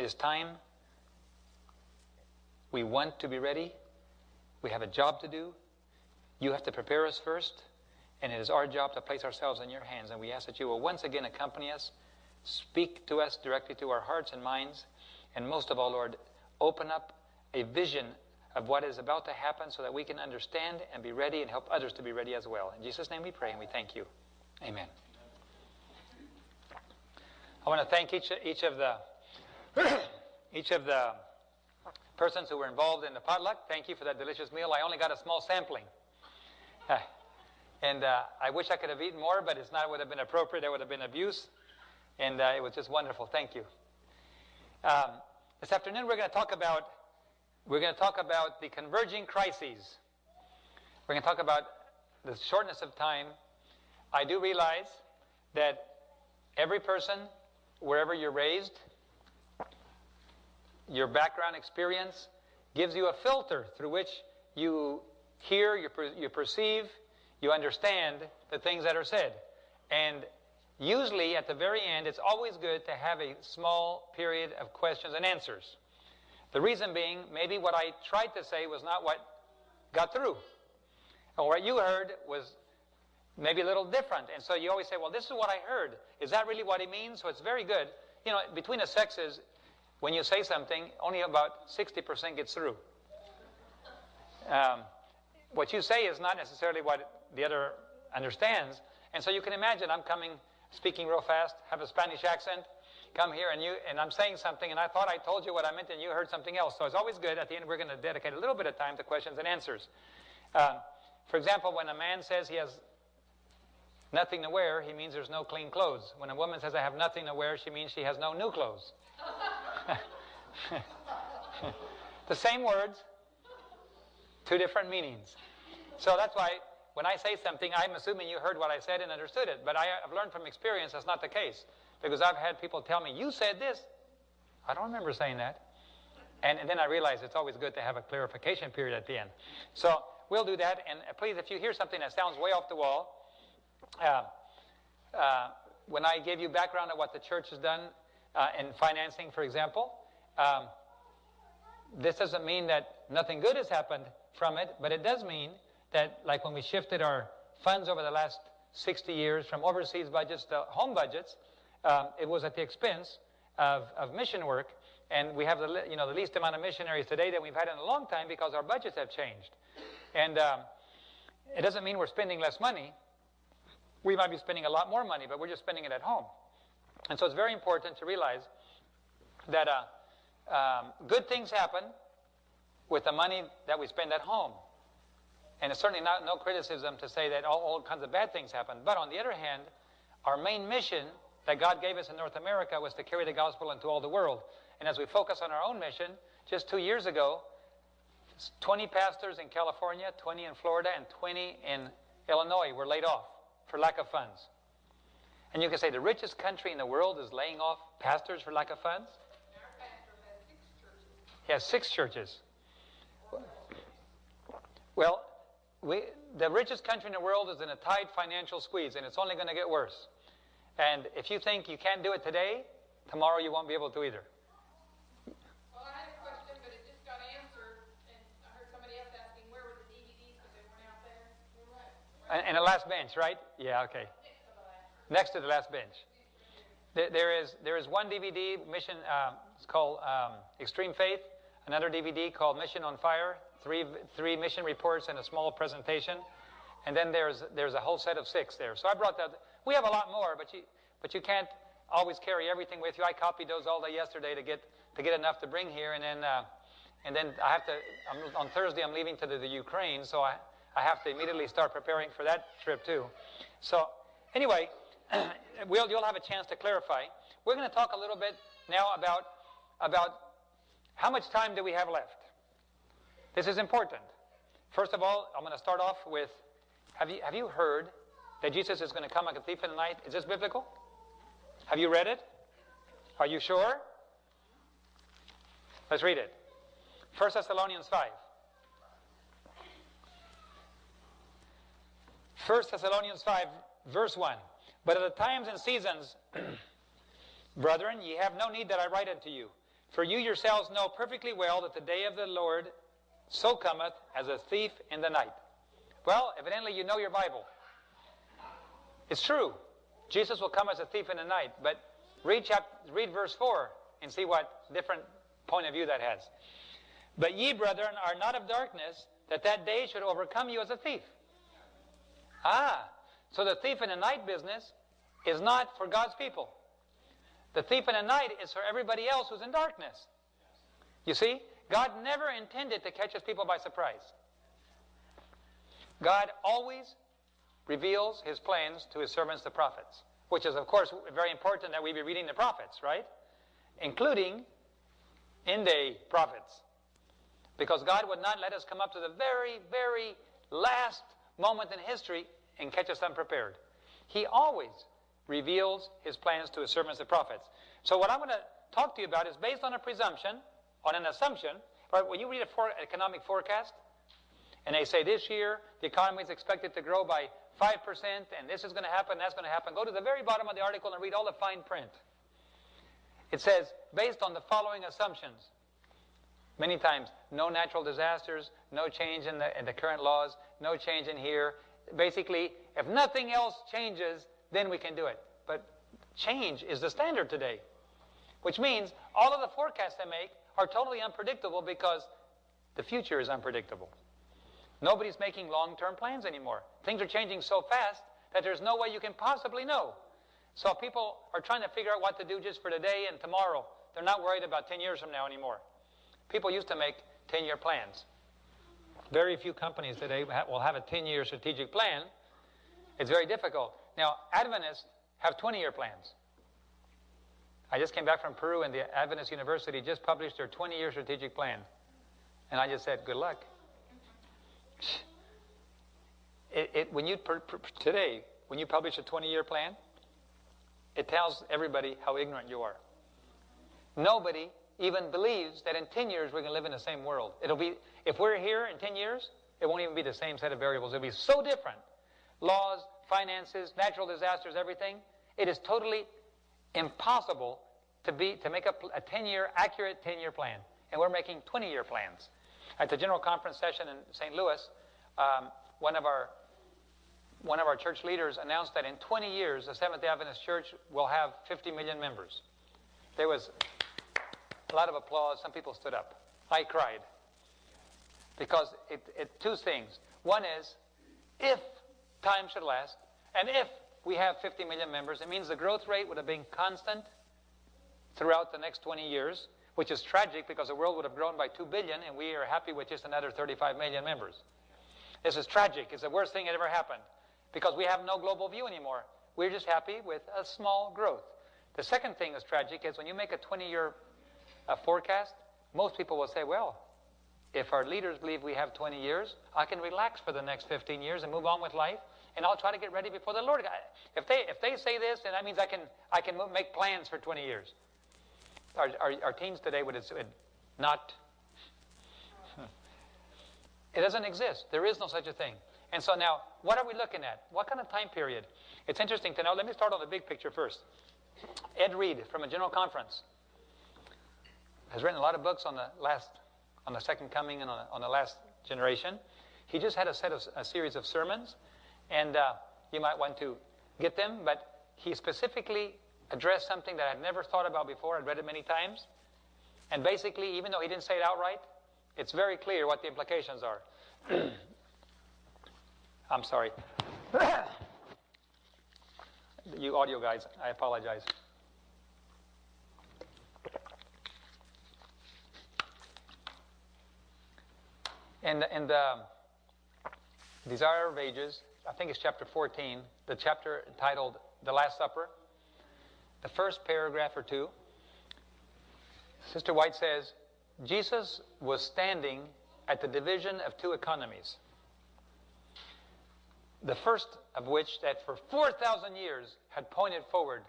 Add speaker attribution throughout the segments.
Speaker 1: It is time. We want to be ready. We have a job to do. You have to prepare us first. And it is our job to place ourselves in your hands. And we ask that you will once again accompany us. Speak to us directly to our hearts and minds. And most of all, Lord, open up a vision of what is about to happen so that we can understand and be ready and help others to be ready as well. In Jesus' name we pray and we thank you. Amen. I want to thank each of the persons who were involved in the potluck. Thank you for that delicious meal. I only got a small sampling. And I wish I could have eaten more, but it's not would have been appropriate. There would have been abuse. And it was just wonderful. Thank you. This afternoon we're going to talk about the converging crises. We're going to talk about the shortness of time. I do realize that every person, wherever you're raised, your background experience gives you a filter through which you hear, you perceive, you understand the things that are said. And usually at the very end, it's always good to have a small period of questions and answers. The reason being, maybe what I tried to say was not what got through. Or what you heard was maybe a little different. And so you always say, well, this is what I heard. Is that really what he means? So it's very good. You know, between the sexes, when you say something, only about 60% gets through. What you say is not necessarily what the other understands. And so you can imagine I'm speaking real fast, have a Spanish accent, come here and I'm saying something and I thought I told you what I meant and you heard something else. So it's always good. At the end, we're going to dedicate a little bit of time to questions and answers. For example, when a man says he has nothing to wear, he means there's no clean clothes. When a woman says I have nothing to wear, she means she has no new clothes. The same words, two different meanings. So that's why when I say something, I'm assuming you heard what I said and understood it. But I've learned from experience that's not the case. Because I've had people tell me, you said this. I don't remember saying that. And then I realize it's always good to have a clarification period at the end. So we'll do that. And please, if you hear something that sounds way off the wall, when I gave you background on what the church has done in financing, for example, this doesn't mean that nothing good has happened from it, but it does mean that, like when we shifted our funds over the last 60 years from overseas budgets to home budgets, it was at the expense of mission work, and we have the least amount of missionaries today that we've had in a long time because our budgets have changed. And it doesn't mean we're spending less money. We might be spending a lot more money, but we're just spending it at home. And so it's very important to realize that good things happen with the money that we spend at home. And it's certainly no criticism to say that all kinds of bad things happen. But on the other hand, our main mission that God gave us in North America was to carry the gospel into all the world. And as we focus on our own mission, just 2 years ago, 20 pastors in California, 20 in Florida, and 20 in Illinois were laid off for lack of funds. And you can say the richest country in the world is laying off pastors for lack of funds?
Speaker 2: Our pastor has 6 churches.
Speaker 1: He has 6 churches. Well, the richest country in the world is in a tight financial squeeze, and it's only going to get worse. And if you think you can't do it today, tomorrow you won't be able to either.
Speaker 2: Well, I had a question, but it just got answered, and I heard somebody else asking where were the DVDs because they weren't out there.
Speaker 1: And the last bench, right? Yeah, okay. Next to the last bench. There is one DVD, mission. It's called Extreme Faith. Another DVD called Mission on Fire. Three mission reports and a small presentation. And then there's a whole set of 6 there. So I brought that. We have a lot more, but you can't always carry everything with you. I copied those all day yesterday to get enough to bring here, and then I have to. On Thursday I'm leaving to the Ukraine, so I have to immediately start preparing for that trip too. So anyway, you'll have a chance to clarify. We're going to talk a little bit now about how much time do we have left. This is important. First of all, I'm going to start off with, have you heard that Jesus is going to come like a thief in the night? Is this biblical? Have you read it? Are you sure? Let's read it. 1 Thessalonians 5. 1 Thessalonians 5, verse 1. But at the times and seasons, brethren, ye have no need that I write unto you. For you yourselves know perfectly well that the day of the Lord so cometh as a thief in the night. Well, evidently you know your Bible. It's true. Jesus will come as a thief in the night. But read verse 4 and see what different point of view that has. But ye, brethren, are not of darkness, that day should overcome you as a thief. So the thief in the night business is not for God's people. The thief in the night is for everybody else who's in darkness. You see, God never intended to catch his people by surprise. God always reveals his plans to his servants, the prophets, which is, of course, very important that we be reading the prophets, right? Including in-day prophets. Because God would not let us come up to the very, very last moment in history and catch us unprepared. He always reveals his plans to his servants, the prophets. So what I'm going to talk to you about is based on a presumption, on an assumption. Right? When you read an economic forecast, and they say this year the economy is expected to grow by 5%, and this is going to happen, that's going to happen, go to the very bottom of the article and read all the fine print. It says, based on the following assumptions. Many times, no natural disasters, no change in the current laws, no change in here. Basically, if nothing else changes, then we can do it. But change is the standard today. Which means all of the forecasts they make are totally unpredictable because the future is unpredictable. Nobody's making long-term plans anymore. Things are changing so fast that there's no way you can possibly know. So people are trying to figure out what to do just for today and tomorrow. They're not worried about 10 years from now anymore. People used to make 10-year plans. Very few companies today will have a 10-year strategic plan. It's very difficult. Now, Adventists have 20-year plans. I just came back from Peru, and the Adventist University just published their 20-year strategic plan. And I just said, good luck. Today, when you publish a 20-year plan, it tells everybody how ignorant you are. Nobody even believes that in 10 years we're going to live in the same world. If we're here in 10 years, it won't even be the same set of variables. It'll be so different. Laws, finances, natural disasters, everything. It is totally impossible to make a accurate 10-year plan. And we're making 20-year plans. At the General Conference session in St. Louis, one of our church leaders announced that in 20 years, the Seventh-day Adventist Church will have 50 million members. There was a lot of applause. Some people stood up. I cried. Because two things. One is, if time should last, and if we have 50 million members, it means the growth rate would have been constant throughout the next 20 years, which is tragic because the world would have grown by 2 billion, and we are happy with just another 35 million members. This is tragic. It's the worst thing that ever happened because we have no global view anymore. We're just happy with a small growth. The second thing that's tragic is when you make a 20-year forecast, most people will say, well, if our leaders believe we have 20 years, I can relax for the next 15 years and move on with life, and I'll try to get ready before the Lord. If they say this, then that means I can make plans for 20 years. Our teens today would not. It doesn't exist. There is no such a thing. And so now, what are we looking at? What kind of time period? It's interesting to know. Let me start on the big picture first. Ed Reed from a General Conference has written a lot of books on the Second Coming and on the last generation. He just had a series of sermons, and you might want to get them, but he specifically addressed something that I'd never thought about before. I'd read it many times. And basically, even though he didn't say it outright, it's very clear what the implications are. I'm sorry. You audio guys, I apologize. In the Desire of Ages, I think it's chapter 14, the chapter entitled The Last Supper, the first paragraph or two, Sister White says, Jesus was standing at the division of two economies. The first of which, that for 4,000 years had pointed forward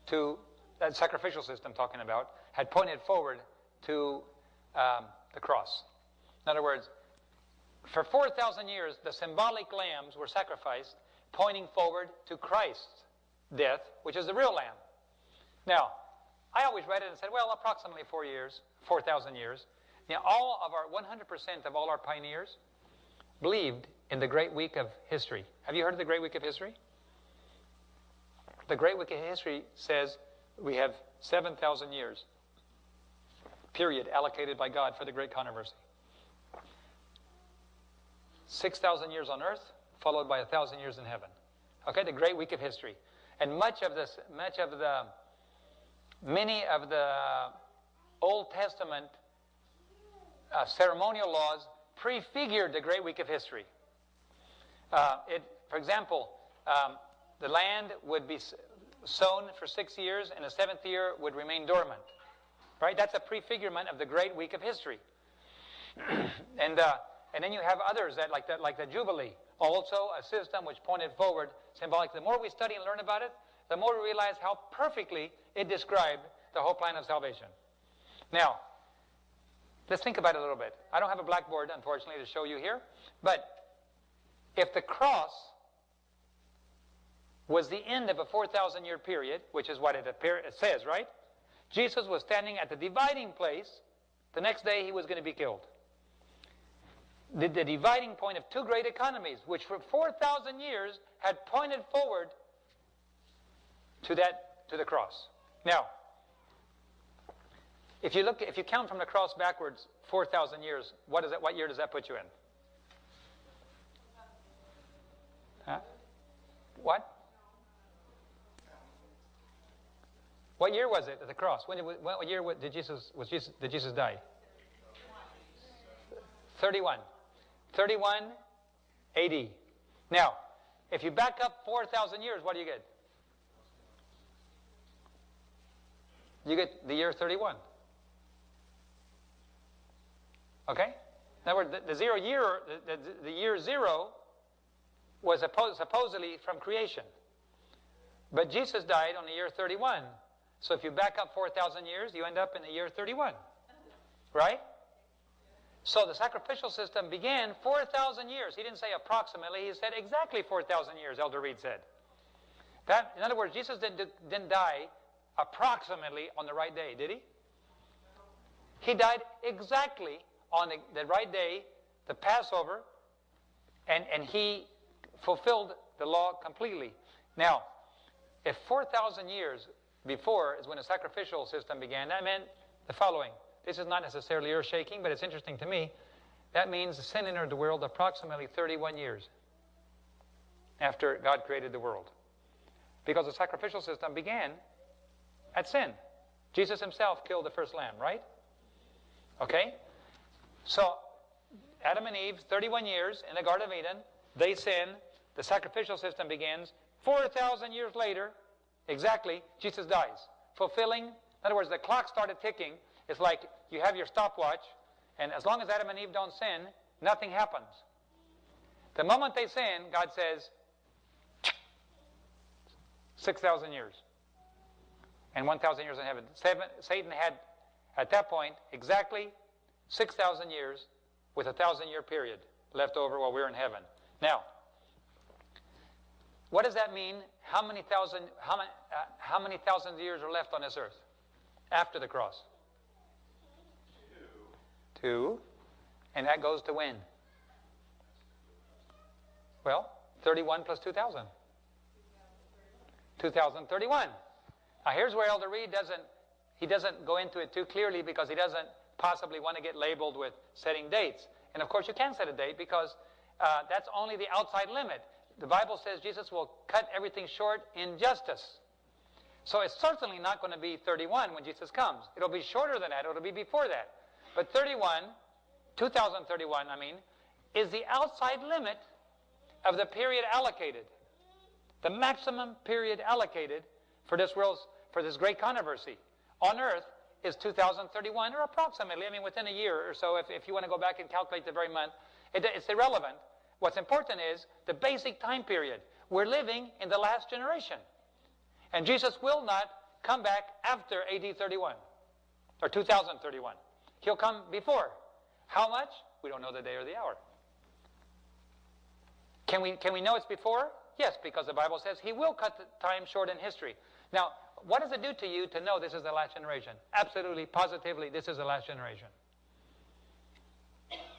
Speaker 1: to, that sacrificial system talking about, had pointed forward to the cross. In other words, for 4,000 years, the symbolic lambs were sacrificed, pointing forward to Christ's death, which is the real lamb. Now, I always read it and said, well, approximately 4 years, 4,000 years. Now, 100% of all our pioneers believed in the Great Week of History. Have you heard of the Great Week of History? The Great Week of History says we have 7,000 years, period, allocated by God for the Great Controversy. 6,000 years on earth, followed by 1,000 years in heaven. Okay, the Great Week of History. And many of the Old Testament ceremonial laws prefigured the Great Week of History. For example, the land would be sown for 6 years, and the 7th year would remain dormant. Right? That's a prefigurement of the Great Week of History. And then you have others like the Jubilee, also a system which pointed forward, symbolic. The more we study and learn about it, the more we realize how perfectly it described the whole plan of salvation. Now, let's think about it a little bit. I don't have a blackboard, unfortunately, to show you here, but if the cross was the end of a 4,000-year period, which is what it says, right? Jesus was standing at the dividing place. The next day, he was going to be killed. The dividing point of two great economies, which for 4,000 years had pointed forward to the cross. Now, if you count from the cross backwards 4,000 years, what year does that put you in? Huh? What? What year was it at the cross? What year did Jesus die? 31. 31 AD. Now, if you back up 4,000 years, what do you get? You get the year 31. Okay? In other words, the year 0 was supposedly from creation. But Jesus died on the year 31. So if you back up 4,000 years, you end up in the year 31. Right? So the sacrificial system began 4,000 years. He didn't say approximately. He said exactly 4,000 years, Elder Reed said. In other words, Jesus didn't die approximately on the right day, did he? He died exactly on the right day, the Passover, and he fulfilled the law completely. Now, if 4,000 years before is when the sacrificial system began, that meant the following. This is not necessarily earth-shaking, but it's interesting to me. That means sin entered the world approximately 31 years after God created the world. Because the sacrificial system began at sin. Jesus himself killed the first lamb, right? Okay? So, Adam and Eve, 31 years in the Garden of Eden, they sin. The sacrificial system begins. 4,000 years later, exactly, Jesus dies. Fulfilling, in other words, the clock started ticking. It's like you have your stopwatch, and as long as Adam and Eve don't sin, nothing happens. The moment they sin, God says, 6,000 years. And 1,000 years in heaven. Satan had, at that point, exactly 6,000 years with a 1,000-year period left over while we're in heaven. Now, what does that mean? How many thousand years are left on this earth after the cross? 2. And that goes to when? Well, 31 plus 2,000. 2031. Now here's where Elder Reed doesn't go into it too clearly because he doesn't possibly want to get labeled with setting dates. And of course you can set a date because that's only the outside limit. The Bible says Jesus will cut everything short in justice. So it's certainly not going to be 31 when Jesus comes. It'll be shorter than that. It'll be before that. But 2031, is the outside limit of the period allocated. The maximum period allocated for this great controversy on earth is 2031, or approximately, within a year or so, if you want to go back and calculate the very month. It's irrelevant. What's important is the basic time period. We're living in the last generation. And Jesus will not come back after AD 31, or 2031. He'll come before. How much? We don't know the day or the hour. Can we know it's before? Yes, because the Bible says He will cut the time short in history. Now, what does it do to you to know this is the last generation? Absolutely, positively, this is the last generation.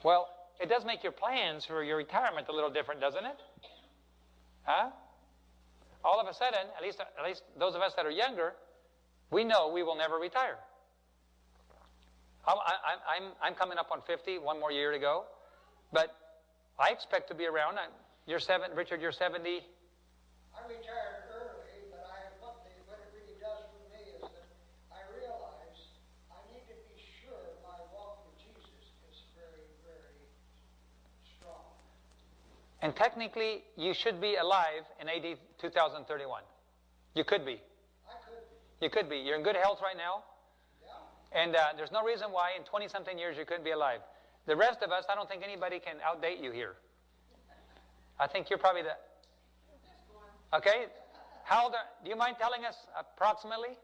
Speaker 1: Well, it does make your plans for your retirement a little different, doesn't it? Huh? All of a sudden, at least those of us that are younger, we know we will never retire. I'm coming up on 50, one more year to go. But I expect to be around. Richard, you're 70.
Speaker 3: I retired early, but what it really does for me is that I realize I need to be sure my walk with Jesus is very, very strong.
Speaker 1: And technically, you should be alive in AD 2031. You could be.
Speaker 3: I could be.
Speaker 1: You could be. You're in good health right now.
Speaker 3: Yeah.
Speaker 1: And there's no reason why in 20-something years you couldn't be alive. The rest of us, I don't think anybody can outdate you here. I think you're probably the... Okay. How old do you mind telling us approximately?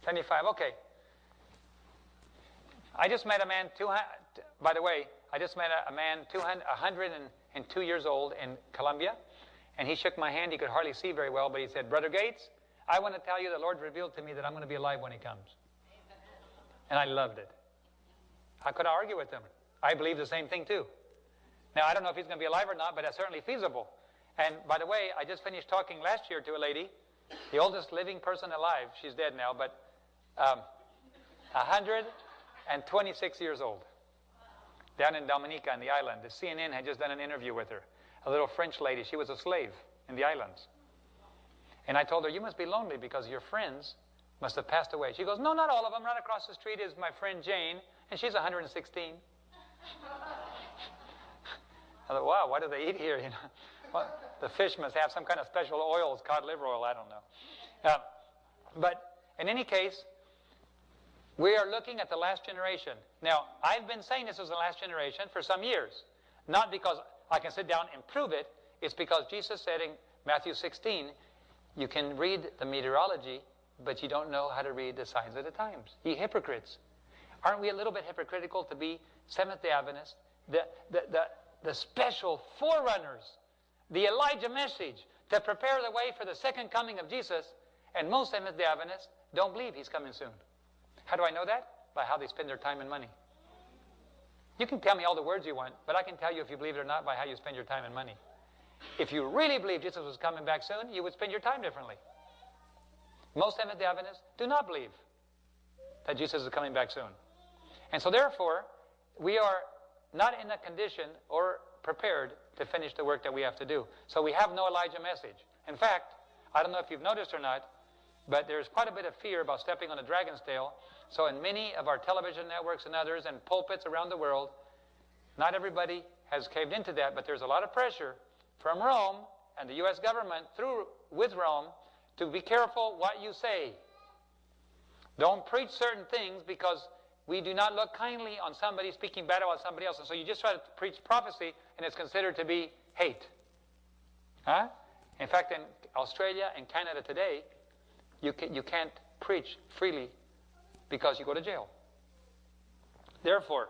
Speaker 1: 75. Okay. I just met a man, by the way, I just met a man 102 years old in Colombia. And he shook my hand. He could hardly see very well, but he said, Brother Gates, I want to tell you the Lord revealed to me that I'm going to be alive when He comes. And I loved it. How could I argue with him? I believe the same thing too. Now, I don't know if he's going to be alive or not, but that's certainly feasible. And by the way, I just finished talking last year to a lady, the oldest living person alive. She's dead now, but 126 years old. Down in Dominica on the island. The CNN had just done an interview with her. A little French lady. She was a slave in the islands. And I told her, you must be lonely because your friends must have passed away. She goes, no, not all of them. Right across the street is my friend Jane, and she's 116. I thought, wow, what do they eat here? You know, well, the fish must have some kind of special oils, cod liver oil, I don't know. But in any case, we are looking at the last generation. Now, I've been saying this is the last generation for some years. Not because I can sit down and prove it. It's because Jesus said in Matthew 16, you can read the meteorology, but you don't know how to read the signs of the times. Ye hypocrites. Aren't we a little bit hypocritical to be Seventh-day Adventists? The special forerunners, the Elijah message to prepare the way for the second coming of Jesus, and most Seventh-day Adventists don't believe He's coming soon. How do I know that? By how they spend their time and money. You can tell me all the words you want, but I can tell you if you believe it or not by how you spend your time and money. If you really believe Jesus was coming back soon, you would spend your time differently. Most Seventh-day Adventists do not believe that Jesus is coming back soon. And so therefore, we are not in a condition or prepared to finish the work that we have to do. So we have no Elijah message. In fact, I don't know if you've noticed or not, but there's quite a bit of fear about stepping on a dragon's tail. So in many of our television networks and others and pulpits around the world, not everybody has caved into that, but there's a lot of pressure from Rome and the U.S. government with Rome to be careful what you say. Don't preach certain things because we do not look kindly on somebody speaking bad about somebody else. And so you just try to preach prophecy and it's considered to be hate. Huh? In fact, in Australia and Canada today, you can't preach freely because you go to jail. Therefore,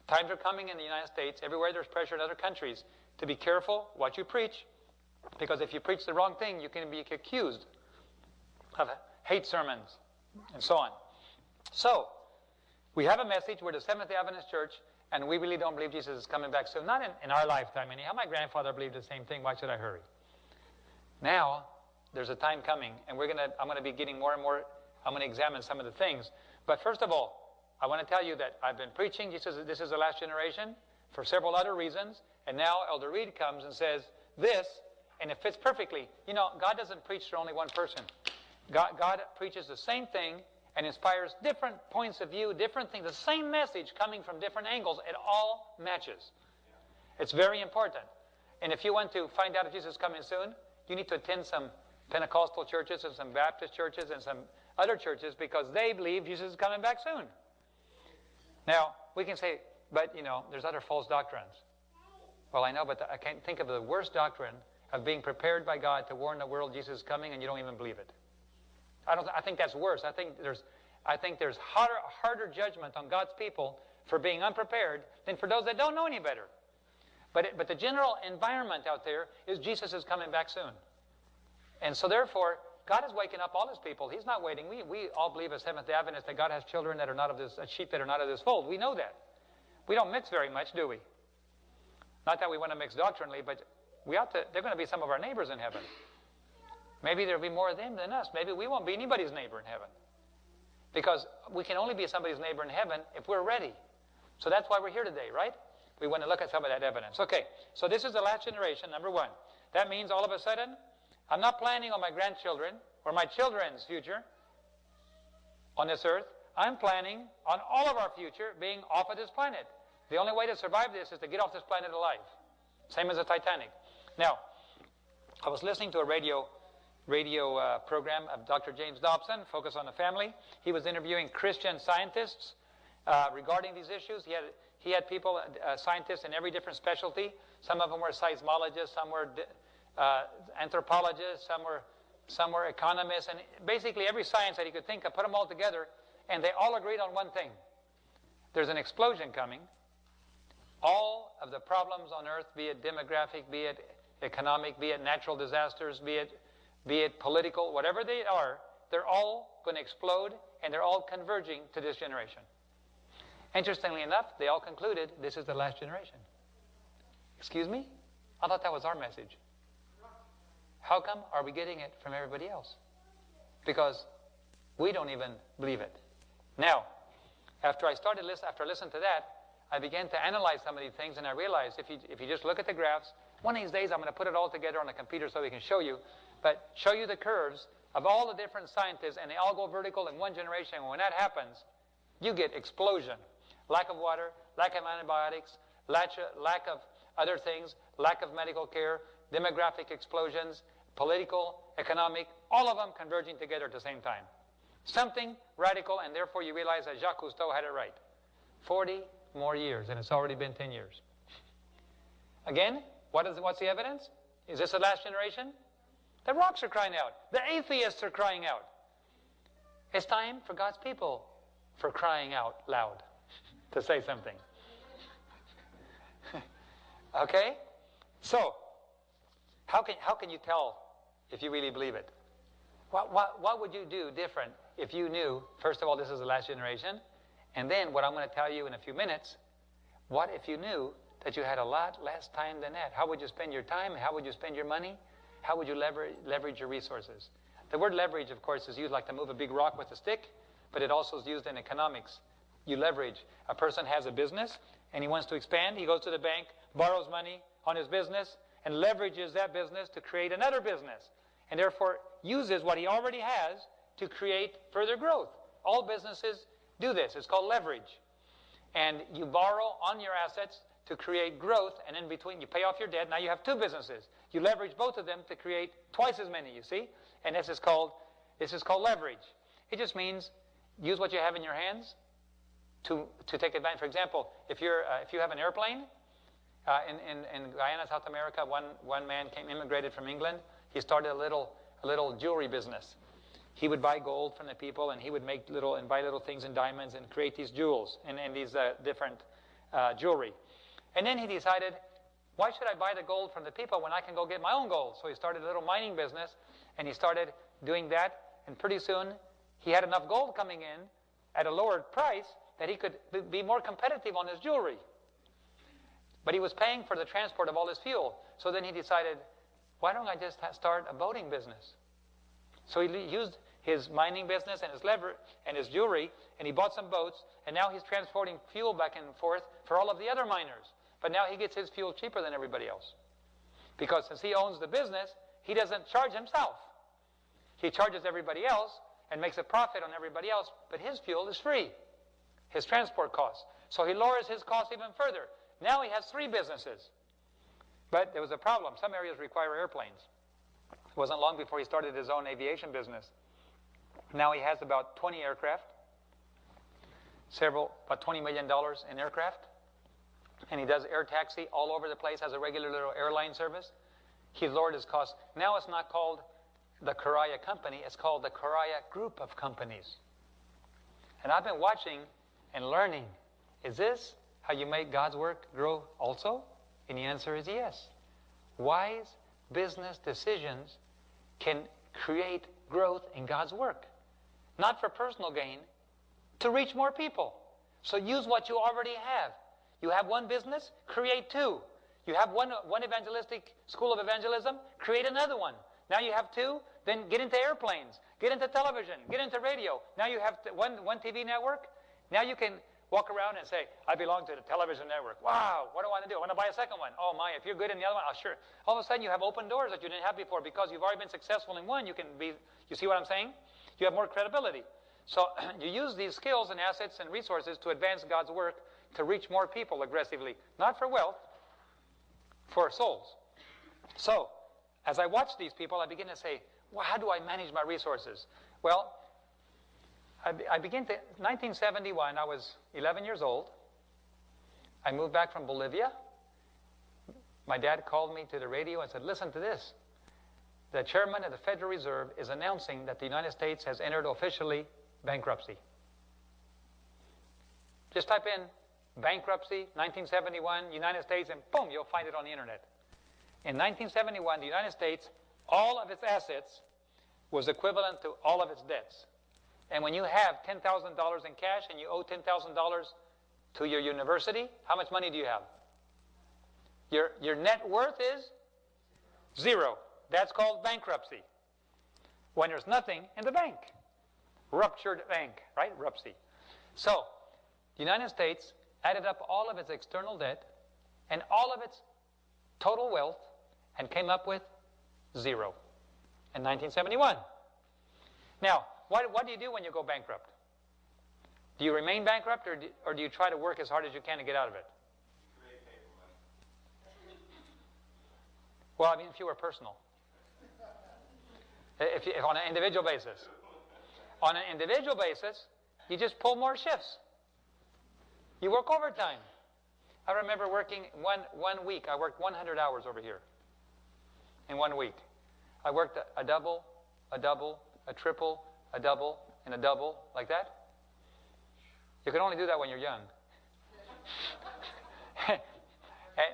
Speaker 1: times are coming in the United States, everywhere there's pressure in other countries, to be careful what you preach, because if you preach the wrong thing, you can be accused of hate sermons and so on. So, we have a message. We're the Seventh-day Adventist Church, and we really don't believe Jesus is coming back soon. Not in our lifetime anyhow. My grandfather believed the same thing. Why should I hurry? Now, there's a time coming, and I'm going to be getting more and more. I'm going to examine some of the things. But first of all, I want to tell you that I've been preaching this is the last generation for several other reasons, and now Elder Reed comes and says this, and it fits perfectly. You know, God doesn't preach to only one person. God preaches the same thing and inspires different points of view, different things, the same message coming from different angles. It all matches. It's very important. And if you want to find out if Jesus is coming soon, you need to attend some Pentecostal churches and some Baptist churches and some other churches because they believe Jesus is coming back soon. Now, we can say, but, you know, there's other false doctrines. Well, I know, but I can't think of the worst doctrine of being prepared by God to warn the world Jesus is coming and you don't even believe it. I think that's worse. I think there's harder judgment on God's people for being unprepared than for those that don't know any better. But the general environment out there is Jesus is coming back soon. And so therefore, God is waking up all his people. He's not waiting. We all believe as Seventh-day Adventists that God has children that are not of this, sheep that are not of this fold. We know that. We don't mix very much, do we? Not that we want to mix doctrinally, but we ought to. They're going to be some of our neighbors in heaven. Maybe there'll be more of them than us. Maybe we won't be anybody's neighbor in heaven. Because we can only be somebody's neighbor in heaven if we're ready. So that's why we're here today, right? We want to look at some of that evidence. Okay, so this is the last generation, number one. That means all of a sudden, I'm not planning on my grandchildren or my children's future on this earth. I'm planning on all of our future being off of this planet. The only way to survive this is to get off this planet alive. Same as the Titanic. Now, I was listening to a radio program of Dr. James Dobson, Focus on the Family. He was interviewing Christian scientists regarding these issues. He had people, scientists in every different specialty. Some of them were seismologists, some were anthropologists, some were economists, and basically every science that he could think of, put them all together, and they all agreed on one thing. There's an explosion coming. All of the problems on earth, be it demographic, be it economic, be it natural disasters, be it political, whatever they are, they're all going to explode, and they're all converging to this generation. Interestingly enough, they all concluded this is the last generation. Excuse me? I thought that was our message. How come are we getting it from everybody else? Because we don't even believe it. Now, after I listened to that, I began to analyze some of these things, and I realized if you just look at the graphs, one of these days I'm going to put it all together on a computer so we can show you, but show you the curves of all the different scientists, and they all go vertical in one generation. And when that happens, you get explosion. Lack of water, lack of antibiotics, lack of other things, lack of medical care, demographic explosions, political, economic, all of them converging together at the same time. Something radical, and therefore you realize that Jacques Cousteau had it right. 40 more years, and it's already been 10 years. Again, what's the evidence? Is this the last generation? The rocks are crying out. The atheists are crying out. It's time for God's people for crying out loud to say something. Okay? So, how can you tell if you really believe it? What would you do different if you knew, first of all, this is the last generation, and then what I'm going to tell you in a few minutes, what if you knew that you had a lot less time than that? How would you spend your time? How would you spend your money? How would you leverage your resources? The word leverage, of course, is used like to move a big rock with a stick, but it also is used in economics. You leverage. A person has a business, and he wants to expand. He goes to the bank, borrows money on his business, and leverages that business to create another business, and therefore uses what he already has to create further growth. All businesses do this. It's called leverage. And you borrow on your assets to create growth, and in between you pay off your debt. Now you have two businesses. You leverage both of them to create twice as many, you see? And this is called leverage. It just means use what you have in your hands to take advantage. For example, if you have an airplane, in Guyana, South America, one man immigrated from England. He started a little jewelry business. He would buy gold from the people, and he would buy little things in diamonds and create these jewels and these different jewelry. And then he decided, why should I buy the gold from the people when I can go get my own gold? So he started a little mining business, and he started doing that. And pretty soon, he had enough gold coming in at a lower price that he could be more competitive on his jewelry. But he was paying for the transport of all his fuel. So then he decided, why don't I just start a boating business? So he used his mining business and his lever and his jewelry, and he bought some boats, and now he's transporting fuel back and forth for all of the other miners. But now he gets his fuel cheaper than everybody else. Because since he owns the business, he doesn't charge himself. He charges everybody else and makes a profit on everybody else, but his fuel is free, his transport costs. So he lowers his costs even further. Now he has 3 businesses. But there was a problem. Some areas require airplanes. It wasn't long before he started his own aviation business. Now he has about 20 aircraft, about $20 million in aircraft. And he does air taxi all over the place, has a regular little airline service. He's lowered his costs. Now it's not called the Correa Company, it's called the Correa Group of Companies. And I've been watching and learning. Is this how you make God's work grow also? And the answer is yes. Wise business decisions can create growth in God's work. Not for personal gain, to reach more people. So use what you already have. You have one business, create two. You have one evangelistic school of evangelism, create another one. Now you have two, then get into airplanes, get into television, get into radio. Now you have one TV network. Now you can walk around and say, I belong to the television network. Wow, what do I want to do? I want to buy a second one. Oh my, if you're good in the other one, sure. All of a sudden you have open doors that you didn't have before because you've already been successful in one. You see what I'm saying? You have more credibility. So you use these skills and assets and resources to advance God's work, to reach more people aggressively. Not for wealth, for souls. So, as I watch these people, I begin to say, well, how do I manage my resources? Well, I begin to, 1971, I was 11 years old. I moved back from Bolivia. My dad called me to the radio and said, listen to this. The chairman of the Federal Reserve is announcing that the United States has entered officially bankruptcy. Just type in bankruptcy, 1971, United States, and boom, you'll find it on the internet. In 1971, the United States, all of its assets was equivalent to all of its debts. And when you have $10,000 in cash and you owe $10,000 to your university, how much money do you have? Your net worth is zero. That's called bankruptcy. When there's nothing in the bank. Ruptured bank, right? Rupsy. So, the United States added up all of its external debt and all of its total wealth and came up with zero in 1971. Now, what do you do when you go bankrupt? Do you remain bankrupt or do you try to work as hard as you can to get out of it? Well, I mean, if you were personal. If on an individual basis. On an individual basis, you just pull more shifts. You work overtime. I remember working one week. I worked 100 hours over here in 1 week. I worked a double, a triple, a double, and a double, like that. You can only do that when you're young.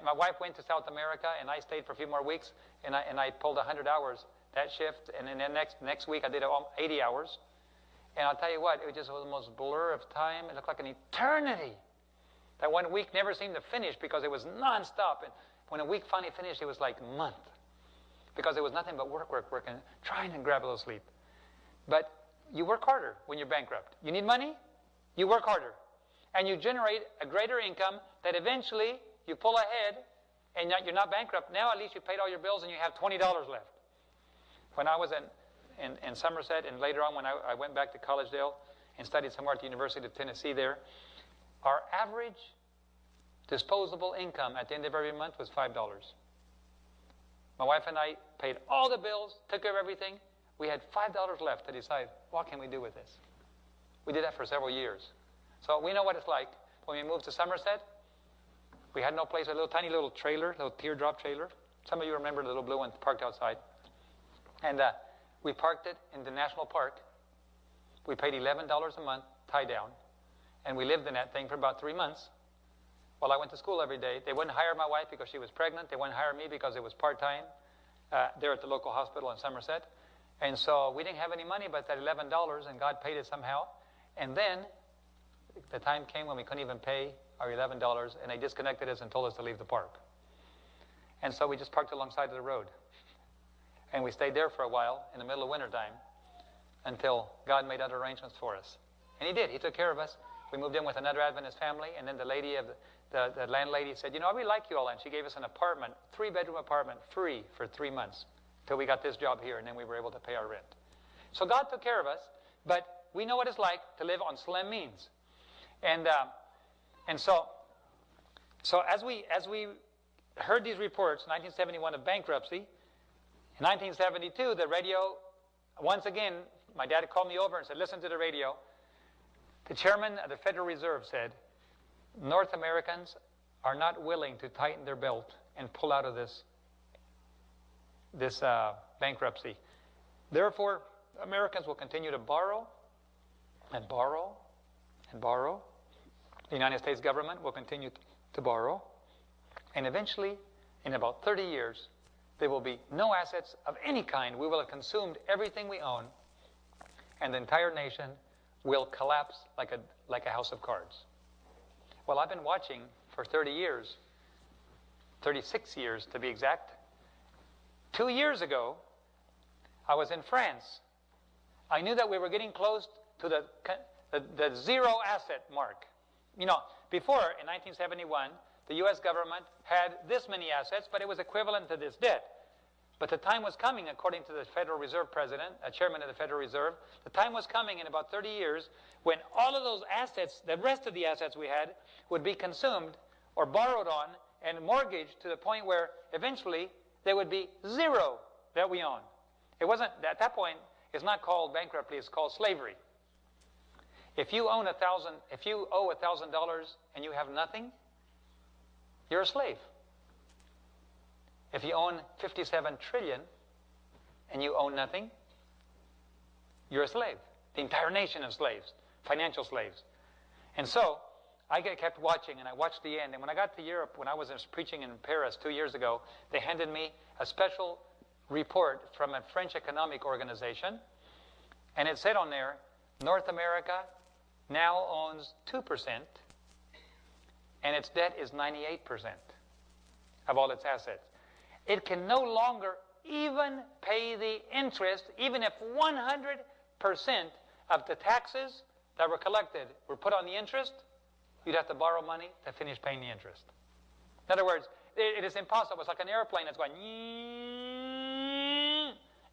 Speaker 1: My wife went to South America, and I stayed for a few more weeks, and I pulled 100 hours that shift, and then next week I did 80 hours. And I'll tell you what, it just was the most blur of time. It looked like an eternity. That 1 week never seemed to finish because it was nonstop. And when a week finally finished, it was like a month. Because it was nothing but work, and trying to grab a little sleep. But you work harder when you're bankrupt. You need money? You work harder. And you generate a greater income that eventually you pull ahead and you're not bankrupt. Now at least you paid all your bills and you have $20 left. When I was in Somerset, and later on when I went back to Collegedale and studied somewhere at the University of Tennessee there, our average disposable income at the end of every month was $5. My wife and I paid all the bills, took care of everything. We had $5 left to decide, what can we do with this? We did that for several years. So we know what it's like. When we moved to Somerset, we had no place, a tiny little trailer, little teardrop trailer. Some of you remember the little blue one parked outside. And we parked it in the national park. We paid $11 a month, tie down. And we lived in that thing for about 3 months while I went to school every day. They wouldn't hire my wife because she was pregnant. They wouldn't hire me because it was part-time there at the local hospital in Somerset. And so we didn't have any money but that $11, and God paid it somehow. And then the time came when we couldn't even pay our $11, and they disconnected us and told us to leave the park. And so we just parked alongside of the road. And we stayed there for a while in the middle of wintertime until God made other arrangements for us. And He did. He took care of us. We moved in with another Adventist family, and then the lady of the landlady said, you know, I really like you all. And she gave us an apartment, 3-bedroom apartment, free for 3 months till we got this job here, and then we were able to pay our rent. So God took care of us, but we know what it's like to live on slim means. And so as we heard these reports, 1971 of bankruptcy, in 1972, the radio, once again, my dad called me over and said, listen to the radio. The chairman of the Federal Reserve said, North Americans are not willing to tighten their belt and pull out of this bankruptcy. Therefore, Americans will continue to borrow and borrow and borrow. The United States government will continue to borrow And eventually, in about 30 years, there will be no assets of any kind. We will have consumed everything we own, and the entire nation will collapse like a house of cards. Well, I've been watching for 30 years, 36 years to be exact. 2 years ago, I was in France. I knew that we were getting close to the zero asset mark. You know, before, in 1971, the U.S. government had this many assets, but it was equivalent to this debt. But the time was coming, according to the Federal Reserve President, chairman of the Federal Reserve, the time was coming in about 30 years when all of those assets, the rest of the assets we had, would be consumed or borrowed on and mortgaged to the point where eventually there would be zero that we own. It wasn't, at that point, it's not called bankruptcy, it's called slavery. If you owe $1,000 and you have nothing, you're a slave. If you own 57 trillion and you own nothing, you're a slave. The entire nation is slaves, financial slaves. And so, I kept watching, and I watched the end. And when I got to Europe, when I was preaching in Paris 2 years ago, they handed me a special report from a French economic organization. And it said on there, North America now owns 2%, and its debt is 98% of all its assets. It can no longer even pay the interest, even if 100% of the taxes that were collected were put on the interest, you'd have to borrow money to finish paying the interest. In other words, it is impossible. It's like an airplane that's going,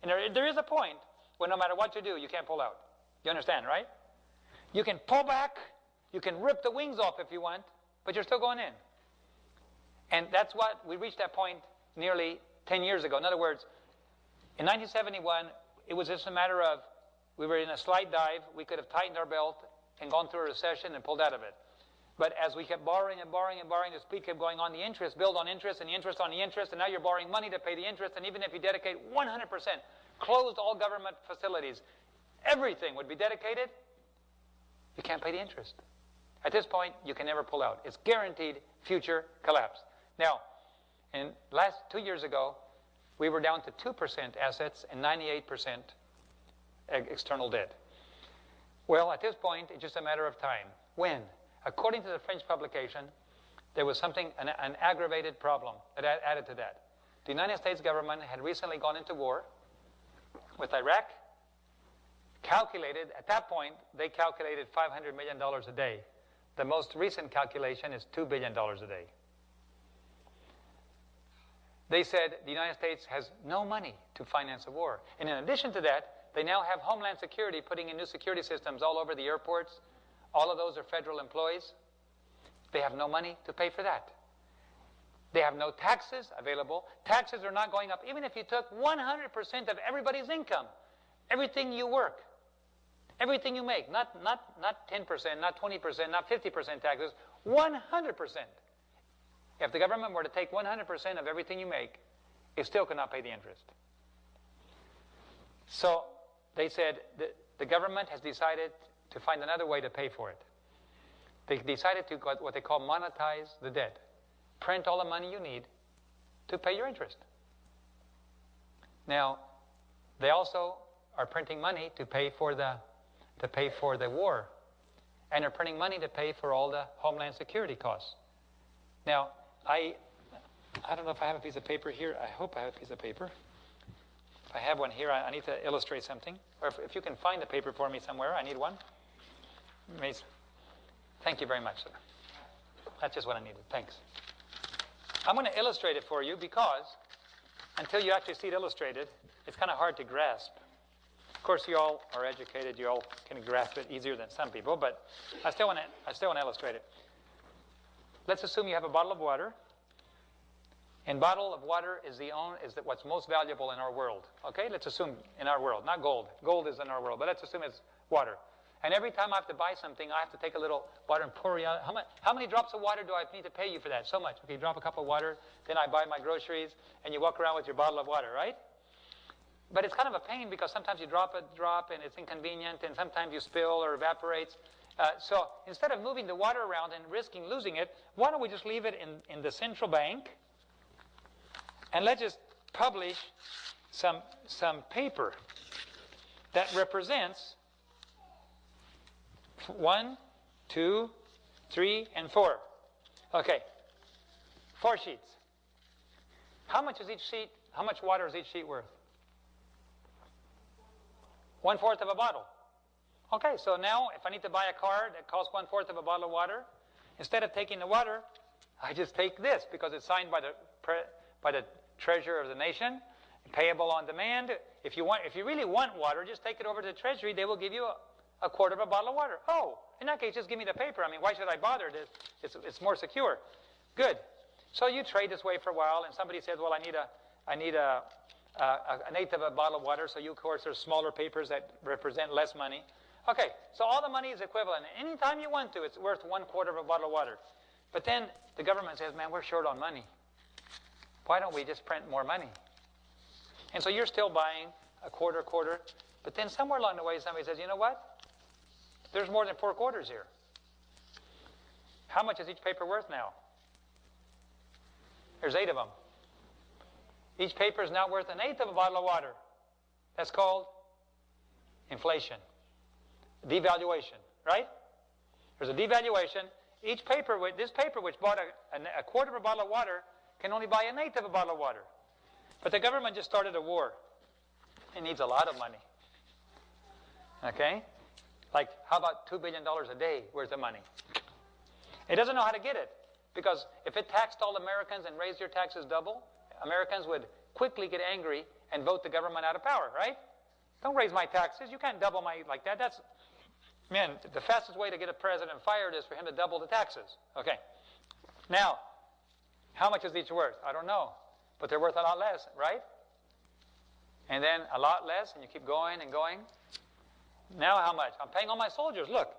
Speaker 1: and there is a point where no matter what you do, you can't pull out. You understand, right? You can pull back, you can rip the wings off if you want, but you're still going in. And that's what, we reached that point nearly 10 years ago. In other words, in 1971, it was just a matter of, we were in a slight dive, we could have tightened our belt and gone through a recession and pulled out of it. But as we kept borrowing and borrowing and borrowing, the speed kept going on, the interest, build on interest, and the interest on the interest, and now you're borrowing money to pay the interest, and even if you dedicate 100%, closed all government facilities, everything would be dedicated, you can't pay the interest. At this point, you can never pull out. It's guaranteed future collapse. Now, in last 2 years ago, we were down to 2% assets and 98% external debt. Well, at this point, it's just a matter of time. When? According to the French publication, there was an aggravated problem that added to that. The United States government had recently gone into war with Iraq, at that point, they calculated $500 million a day. The most recent calculation is $2 billion a day. They said the United States has no money to finance a war. And in addition to that, they now have Homeland Security putting in new security systems all over the airports. All of those are federal employees. They have no money to pay for that. They have no taxes available. Taxes are not going up. Even if you took 100% of everybody's income, everything you work, everything you make, not 10%, not 20%, not 50% taxes, 100%. If the government were to take 100% of everything you make, it still could not pay the interest. So they said that the government has decided to find another way to pay for it. They decided to what they call monetize the debt. Print all the money you need to pay your interest. Now, they also are printing money to pay for the war, and are printing money to pay for all the Homeland Security costs. Now, I don't know if I have a piece of paper here. I hope I have a piece of paper. If I have one here, I need to illustrate something. Or if you can find the paper for me somewhere, I need one. Amazing. Thank you very much, sir. That's just what I needed. Thanks. I'm going to illustrate it for you because until you actually see it illustrated, it's kind of hard to grasp. Of course, you all are educated. You all can grasp it easier than some people, but I still want to illustrate it. Let's assume you have a bottle of water, and bottle of water is what's most valuable in our world. Okay, let's assume in our world, not gold. Gold is in our world, but let's assume it's water. And every time I have to buy something, I have to take a little water and pour it out. How many drops of water do I need to pay you for that? So much. Okay, you drop a cup of water, then I buy my groceries, and you walk around with your bottle of water, right? But it's kind of a pain because sometimes you drop and it's inconvenient, and sometimes you spill or evaporates. So instead of moving the water around and risking losing it, why don't we just leave it in the central bank, and let's just publish some paper that represents 1, 2, 3, and 4. Okay, 4 sheets. How much is each sheet? How much water is each sheet worth? 1/4 of a bottle. Okay, so now if I need to buy a car that costs 1/4 of a bottle of water, instead of taking the water, I just take this because it's signed by the treasurer of the nation, payable on demand. If you really want water, just take it over to the treasury. They will give you a 1/4 of a bottle of water. Oh, in that case, just give me the paper. I mean, why should I bother? It's more secure. Good. So you trade this way for a while, and somebody says, well, I need an eighth of a bottle of water. So you, of course, there's smaller papers that represent less money. Okay, so all the money is equivalent. Anytime you want to, it's worth 1/4 of a bottle of water. But then the government says, man, we're short on money. Why don't we just print more money? And so you're still buying a quarter. But then somewhere along the way, somebody says, you know what? There's more than 4 quarters here. How much is each paper worth now? There's 8 of them. Each paper is now worth an eighth of a bottle of water. That's called inflation. Devaluation, right? There's a devaluation. Each paper, this paper which bought a 1/4 of a bottle of water can only buy an eighth of a bottle of water. But the government just started a war. It needs a lot of money. Okay? Like, how about $2 billion a day worth of money? It doesn't know how to get it. Because if it taxed all Americans and raised your taxes double, Americans would quickly get angry and vote the government out of power, right? Don't raise my taxes. You can't double my like that. Man, the fastest way to get a president fired is for him to double the taxes. Okay. Now, how much is each worth? I don't know. But they're worth a lot less, right? And then a lot less, and you keep going and going. Now how much? I'm paying all my soldiers. Look.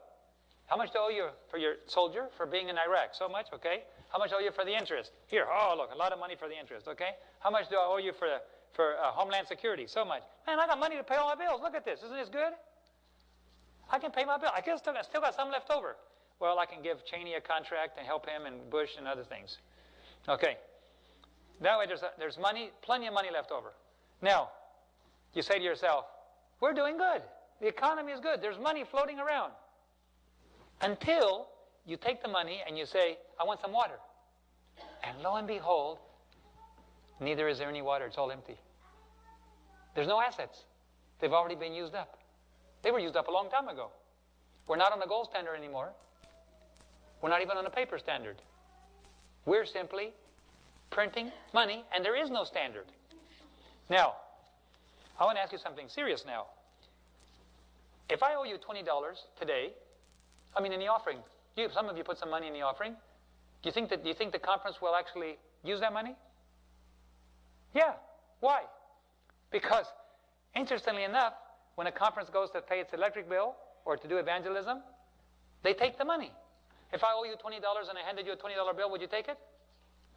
Speaker 1: How much do I owe you for your soldier for being in Iraq? So much, okay? How much do I owe you for the interest? Here, oh, look, a lot of money for the interest, okay? How much do I owe you for Homeland Security? So much. Man, I got money to pay all my bills. Look at this. Isn't this good? I can pay my bill. I still got some left over. Well, I can give Cheney a contract and help him and Bush and other things. Okay. That way there's money, plenty of money left over. Now, you say to yourself, we're doing good. The economy is good. There's money floating around. Until you take the money and you say, I want some water. And lo and behold, neither is there any water. It's all empty. There's no assets. They've already been used up. They were used up a long time ago. We're not on a gold standard anymore. We're not even on a paper standard. We're simply printing money, and there is no standard. Now, I want to ask you something serious now. If I owe you $20 today, in the offering, some of you put some money in the offering. Do you think the conference will actually use that money? Yeah. Why? Because, interestingly enough, when a conference goes to pay its electric bill or to do evangelism, they take the money. If I owe you $20 and I handed you a $20 bill, would you take it?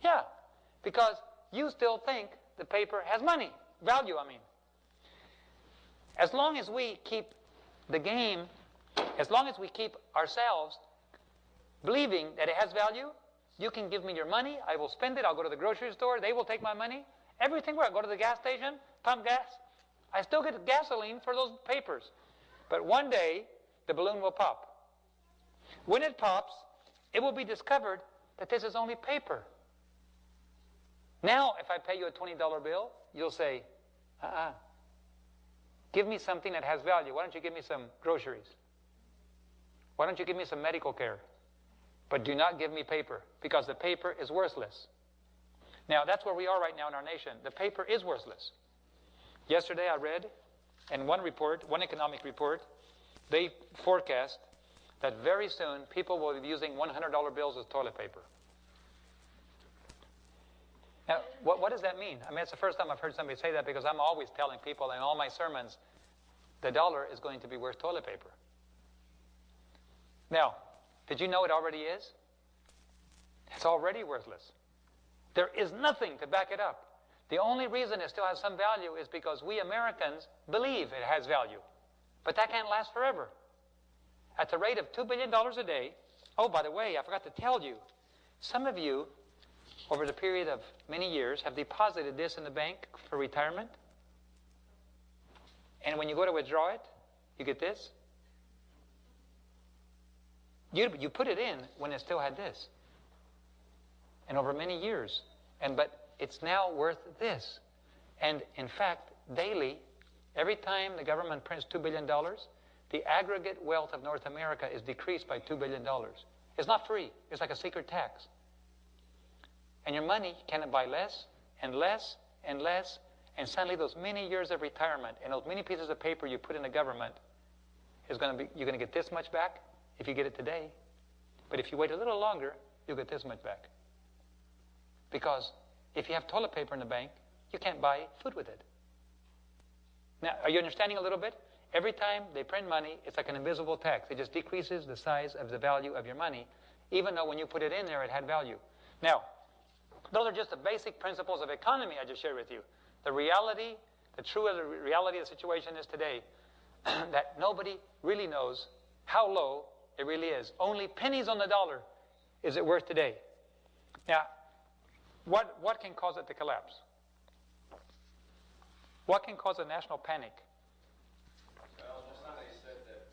Speaker 1: Yeah. Because you still think the paper has money. Value, As long as we keep the game, as long as we keep ourselves believing that it has value, you can give me your money, I will spend it, I'll go to the grocery store, they will take my money, everything works. Go to the gas station, pump gas, I still get gasoline for those papers. But one day, the balloon will pop. When it pops, it will be discovered that this is only paper. Now, if I pay you a $20 bill, you'll say, give me something that has value. Why don't you give me some groceries? Why don't you give me some medical care? But do not give me paper, because the paper is worthless. Now, that's where we are right now in our nation. The paper is worthless. Yesterday I read in one economic report, they forecast that very soon people will be using $100 bills as toilet paper. Now, what does that mean? It's the first time I've heard somebody say that, because I'm always telling people in all my sermons, the dollar is going to be worth toilet paper. Now, did you know it already is? It's already worthless. There is nothing to back it up. The only reason it still has some value is because we Americans believe it has value. But that can't last forever. at the rate of $2 billion a day. Oh, by the way, I forgot to tell you, some of you, over the period of many years, have deposited this in the bank for retirement. And when you go to withdraw it, you get this. You put it in when it still had this. And over many years. But it's now worth this. And in fact, daily, every time the government prints $2 billion, the aggregate wealth of North America is decreased by $2 billion. It's not free. It's like a secret tax. And your money can buy less and less and less. And suddenly those many years of retirement and those many pieces of paper you put in the government you're going to get this much back if you get it today. But if you wait a little longer, you'll get this much back. Because if you have toilet paper in the bank, you can't buy food with it. Now, are you understanding a little bit? Every time they print money, it's like an invisible tax. It just decreases the size of the value of your money, even though when you put it in there, it had value. Now, those are just the basic principles of economy I just shared with you. The reality, the true reality of the situation is today that nobody really knows how low it really is. Only pennies on the dollar is it worth today. Now, what can cause it to collapse? What can cause a national panic?
Speaker 4: Well, somebody said that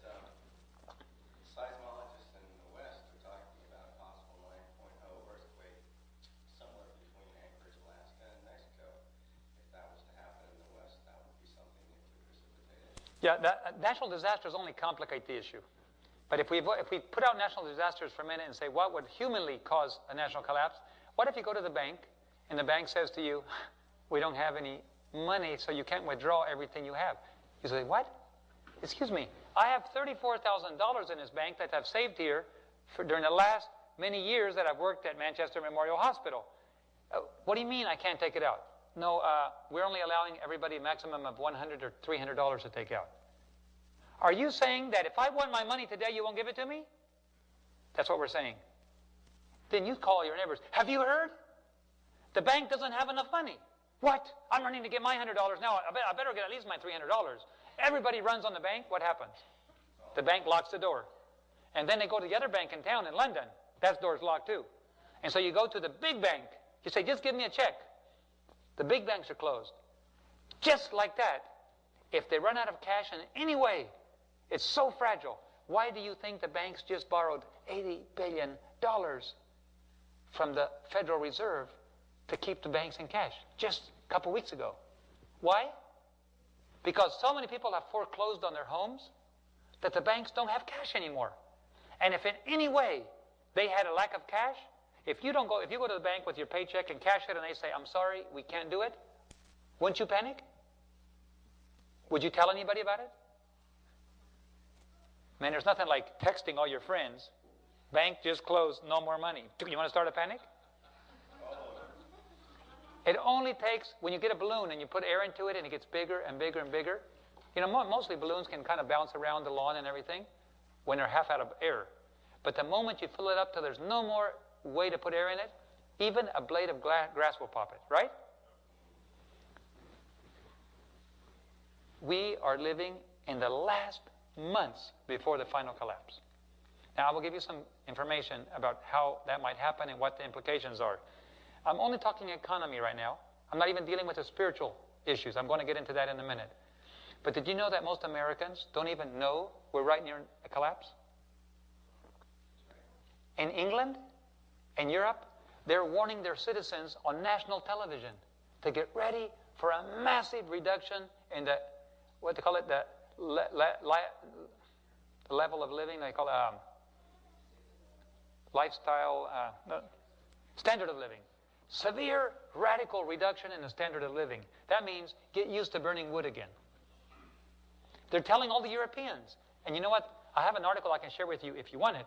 Speaker 4: seismologists in the West are talking about a possible 9.0 earthquake somewhere between Anchorage, Alaska, and Mexico. If that was to happen in the West, that would be something that could precipitate it.
Speaker 1: Yeah, natural disasters only complicate the issue. But if we put out natural disasters for a minute and say, what would humanly cause a national collapse? What if you go to the bank and the bank says to you, we don't have any money, so you can't withdraw everything you have? You say, what? Excuse me, I have $34,000 in this bank that I've saved here during the last many years that I've worked at Manchester Memorial Hospital. What do you mean I can't take it out? No, we're only allowing everybody a maximum of $100 or $300 to take out. Are you saying that if I want my money today, you won't give it to me? That's what we're saying. Then you call your neighbors. Have you heard? The bank doesn't have enough money. What? I'm running to get my $100 now. I better get at least my $300. Everybody runs on the bank. What happens? The bank locks the door. And then they go to the other bank in town in London. That door's locked too. And so you go to the big bank. You say, just give me a check. The big banks are closed. Just like that, if they run out of cash in any way, it's so fragile. Why do you think the banks just borrowed $80 billion from the Federal Reserve to keep the banks in cash just a couple weeks ago? Why? Because so many people have foreclosed on their homes that the banks don't have cash anymore. And if in any way they had a lack of cash, if you go to the bank with your paycheck and cash it and they say, I'm sorry, we can't do it, wouldn't you panic? Would you tell anybody about it? Man, there's nothing like texting all your friends. Bank just closed, no more money. You want to start a panic? It only takes, when you get a balloon and you put air into it and it gets bigger and bigger and bigger. You know, mostly balloons can kind of bounce around the lawn and everything when they're half out of air. But the moment you fill it up till there's no more way to put air in it, even a blade of grass will pop it, right? We are living in the last months before the final collapse. Now, I will give you some information about how that might happen and what the implications are. I'm only talking economy right now. I'm not even dealing with the spiritual issues. I'm going to get into that in a minute. But did you know that most Americans don't even know we're right near a collapse? In England and Europe, they're warning their citizens on national television to get ready for a massive reduction in the, what they call it, the level of living. They call it lifestyle, standard of living. Severe, radical reduction in the standard of living. That means get used to burning wood again. They're telling all the Europeans. And you know what? I have an article I can share with you if you want it,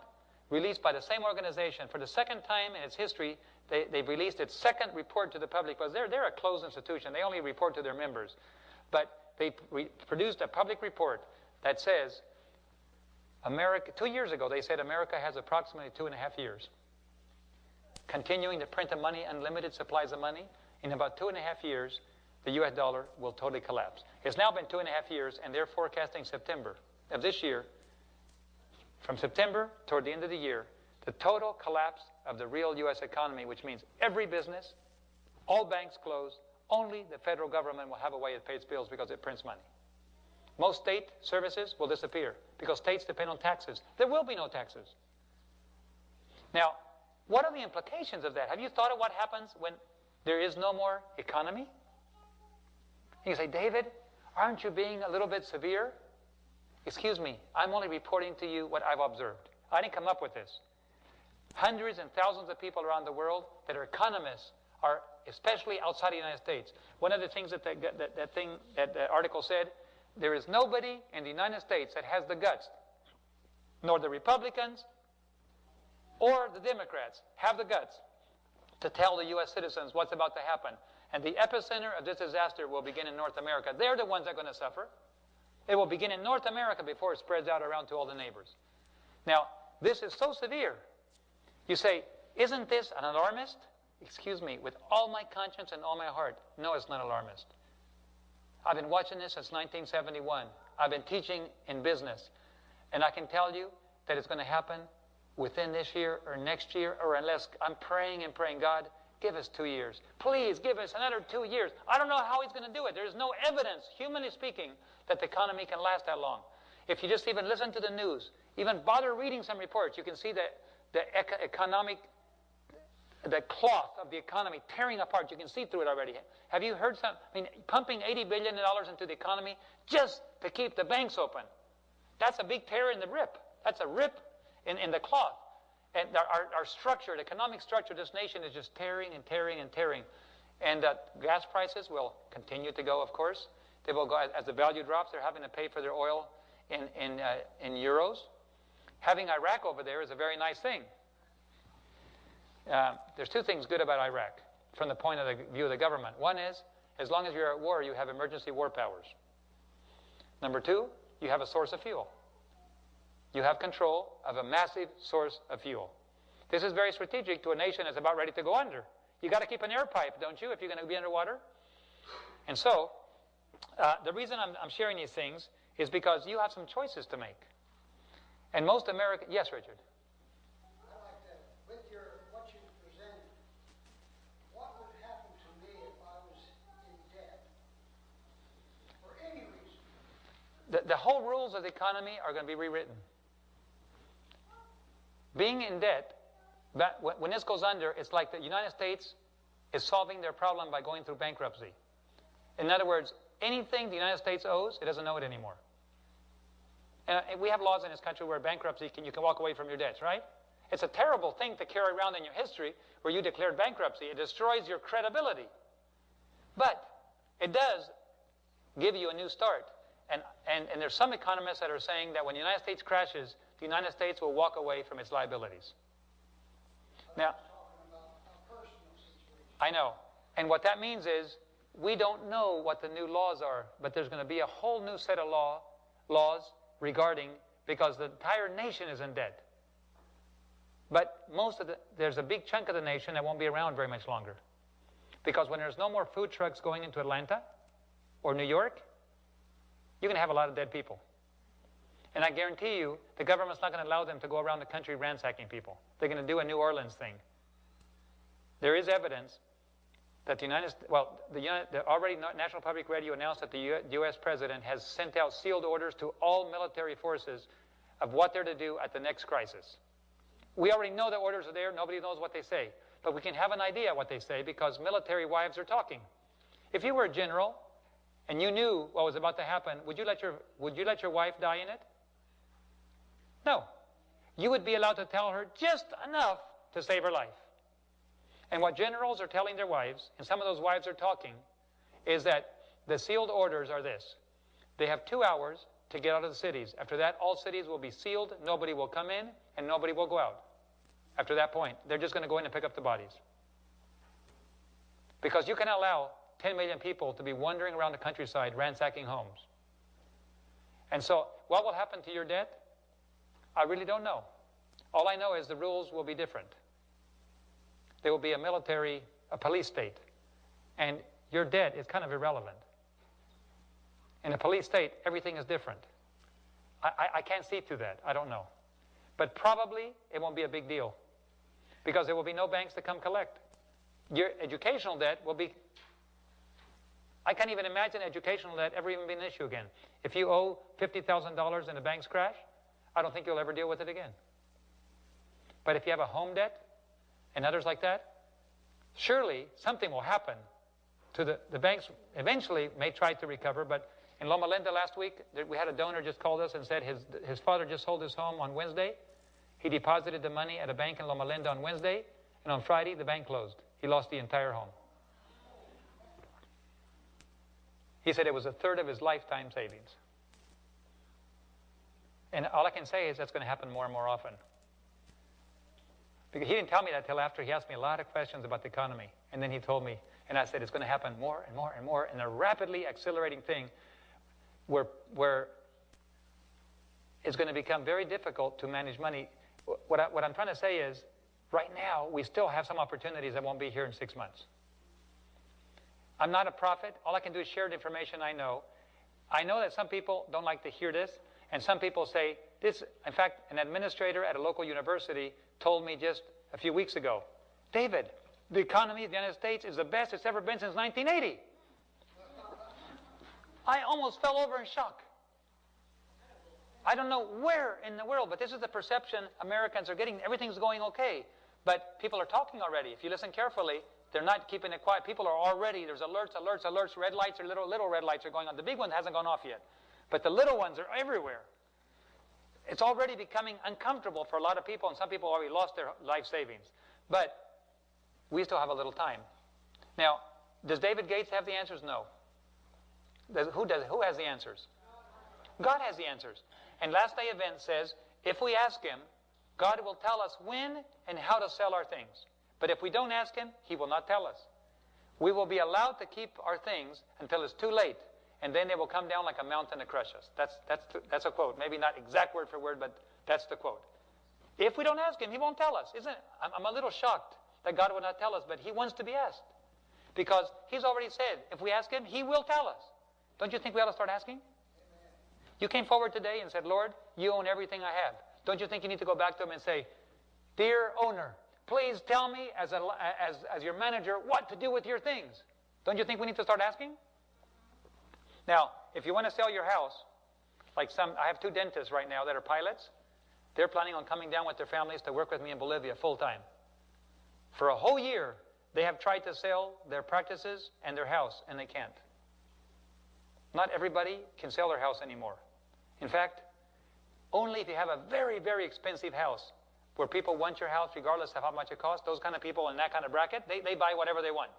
Speaker 1: released by the same organization. For the second time in its history, they've released its second report to the public, because they're a closed institution. They only report to their members. But they produced a public report that says, America, 2 years ago, they said America has approximately 2.5 years continuing to print the money, unlimited supplies of money. In about 2.5 years, the U.S. dollar will totally collapse. It's now been 2.5 years, and they're forecasting September of this year from September toward the end of the year, the total collapse of the real U.S. economy, which means every business, all banks closed, only the federal government will have a way it pays bills because it prints money. Most state services will disappear because states depend on taxes. There will be no taxes. Now, what are the implications of that? Have you thought of what happens when there is no more economy? You say, David, aren't you being a little bit severe? Excuse me, I'm only reporting to you what I've observed. I didn't come up with this. Hundreds and thousands of people around the world that are economists are, especially outside the United States. One of the things that that article said, there is nobody in the United States that has the guts, nor the Republicans or the Democrats have the guts to tell the U.S. citizens what's about to happen. And the epicenter of this disaster will begin in North America. They're the ones that are going to suffer. It will begin in North America before it spreads out around to all the neighbors. Now, this is so severe. You say, isn't this an alarmist? Excuse me, with all my conscience and all my heart, no, it's not alarmist. I've been watching this since 1971. I've been teaching in business. And I can tell you that it's going to happen within this year or next year, or unless I'm praying and praying, God, give us 2 years. Please give us another 2 years. I don't know how he's going to do it. There's no evidence, humanly speaking, that the economy can last that long. If you just even listen to the news, even bother reading some reports, you can see that the cloth of the economy tearing apart. You can see through it already. Have you heard some? I mean, pumping $80 billion into the economy just to keep the banks open. That's a big tear in the rip. That's a rip in the cloth. And our structure, the economic structure of this nation is just tearing and tearing and tearing. And gas prices will continue to go, of course. They will go as the value drops. They're having to pay for their oil in euros. Having Iraq over there is a very nice thing. There's two things good about Iraq from the point of view of the government. One is, as long as you're at war, you have emergency war powers. Number two, you have a source of fuel. You have control of a massive source of fuel. This is very strategic to a nation that's about ready to go under. You got to keep an air pipe, don't you, if you're going to be underwater? And so, the reason I'm sharing these things is because you have some choices to make. And most Americans... Yes, Richard?
Speaker 3: I like that. With what you presented, what would happen to me if I was in debt? For any reason.
Speaker 1: The whole rules of the economy are going to be rewritten. Being in debt, when this goes under, it's like the United States is solving their problem by going through bankruptcy. In other words, anything the United States owes, it doesn't owe it anymore. And we have laws in this country where bankruptcy, you can walk away from your debts, right? It's a terrible thing to carry around in your history where you declared bankruptcy. It destroys your credibility. But it does give you a new start. And there's some economists that are saying that when the United States crashes, the United States will walk away from its liabilities. Now, I know. And what that means is we don't know what the new laws are, but there's going to be a whole new set of laws regarding, because the entire nation is in debt. But there's a big chunk of the nation that won't be around very much longer. Because when there's no more food trucks going into Atlanta or New York, you're going to have a lot of dead people. And I guarantee you, the government's not going to allow them to go around the country ransacking people. They're going to do a New Orleans thing. There is evidence that the already National Public Radio announced that the U.S. President has sent out sealed orders to all military forces of what they're to do at the next crisis. We already know the orders are there. Nobody knows what they say. But we can have an idea what they say because military wives are talking. If you were a general and you knew what was about to happen, would you let your wife die in it? No. You would be allowed to tell her just enough to save her life. And what generals are telling their wives, and some of those wives are talking, is that the sealed orders are this. They have 2 hours to get out of the cities. After that, all cities will be sealed. Nobody will come in, and nobody will go out. After that point, they're just going to go in and pick up the bodies. Because you cannot allow 10 million people to be wandering around the countryside ransacking homes. And so, what will happen to your debt? I really don't know. All I know is the rules will be different. There will be a police state. And your debt is kind of irrelevant. In a police state, everything is different. I can't see through that. I don't know. But probably it won't be a big deal because there will be no banks to come collect. Your educational debt will be... I can't even imagine educational debt ever even being an issue again. If you owe $50,000 and the banks crash, I don't think you'll ever deal with it again. But if you have a home debt and others like that, surely something will happen to the banks. Eventually may try to recover, but in Loma Linda last week, we had a donor just called us and said his father just sold his home on Wednesday. He deposited the money at a bank in Loma Linda on Wednesday, and on Friday the bank closed. He lost the entire home. He said it was a third of his lifetime savings. And all I can say is that's going to happen more and more often. Because he didn't tell me that till after he asked me a lot of questions about the economy. And then he told me, and I said it's going to happen more and more and more in a rapidly accelerating thing where it's going to become very difficult to manage money. What I'm trying to say is, right now, we still have some opportunities that won't be here in 6 months. I'm not a prophet. All I can do is share the information I know. I know that some people don't like to hear this, and some people say this. In fact, an administrator at a local university told me just a few weeks ago, David, the economy of the United States is the best it's ever been since 1980. I almost fell over in shock. I don't know where in the world, but this is the perception Americans are getting. Everything's going okay. But people are talking already. If you listen carefully, they're not keeping it quiet. People are already, there's alerts, alerts, alerts. Red lights are little red lights are going on. The big one hasn't gone off yet. But the little ones are everywhere. It's already becoming uncomfortable for a lot of people, and some people already lost their life savings. But we still have a little time. Now, does David Gates have the answers? No. Who has the answers? God has the answers. And Last Day Event says, if we ask Him, God will tell us when and how to sell our things. But if we don't ask Him, He will not tell us. We will be allowed to keep our things until it's too late, and then they will come down like a mountain to crush us. That's a quote. Maybe not exact word for word, but that's the quote. If we don't ask Him, He won't tell us. I'm a little shocked that God will not tell us, but He wants to be asked. Because He's already said, if we ask Him, He will tell us. Don't you think we ought to start asking? You came forward today and said, Lord, you own everything I have. Don't you think you need to go back to Him and say, dear owner, please tell me as your manager what to do with your things? Don't you think we need to start asking? Now, if you want to sell your house, I have 2 dentists right now that are pilots. They're planning on coming down with their families to work with me in Bolivia full time. For a whole year, they have tried to sell their practices and their house, and they can't. Not everybody can sell their house anymore. In fact, only if you have a very, very expensive house where people want your house regardless of how much it costs, those kind of people in that kind of bracket, they buy whatever they want.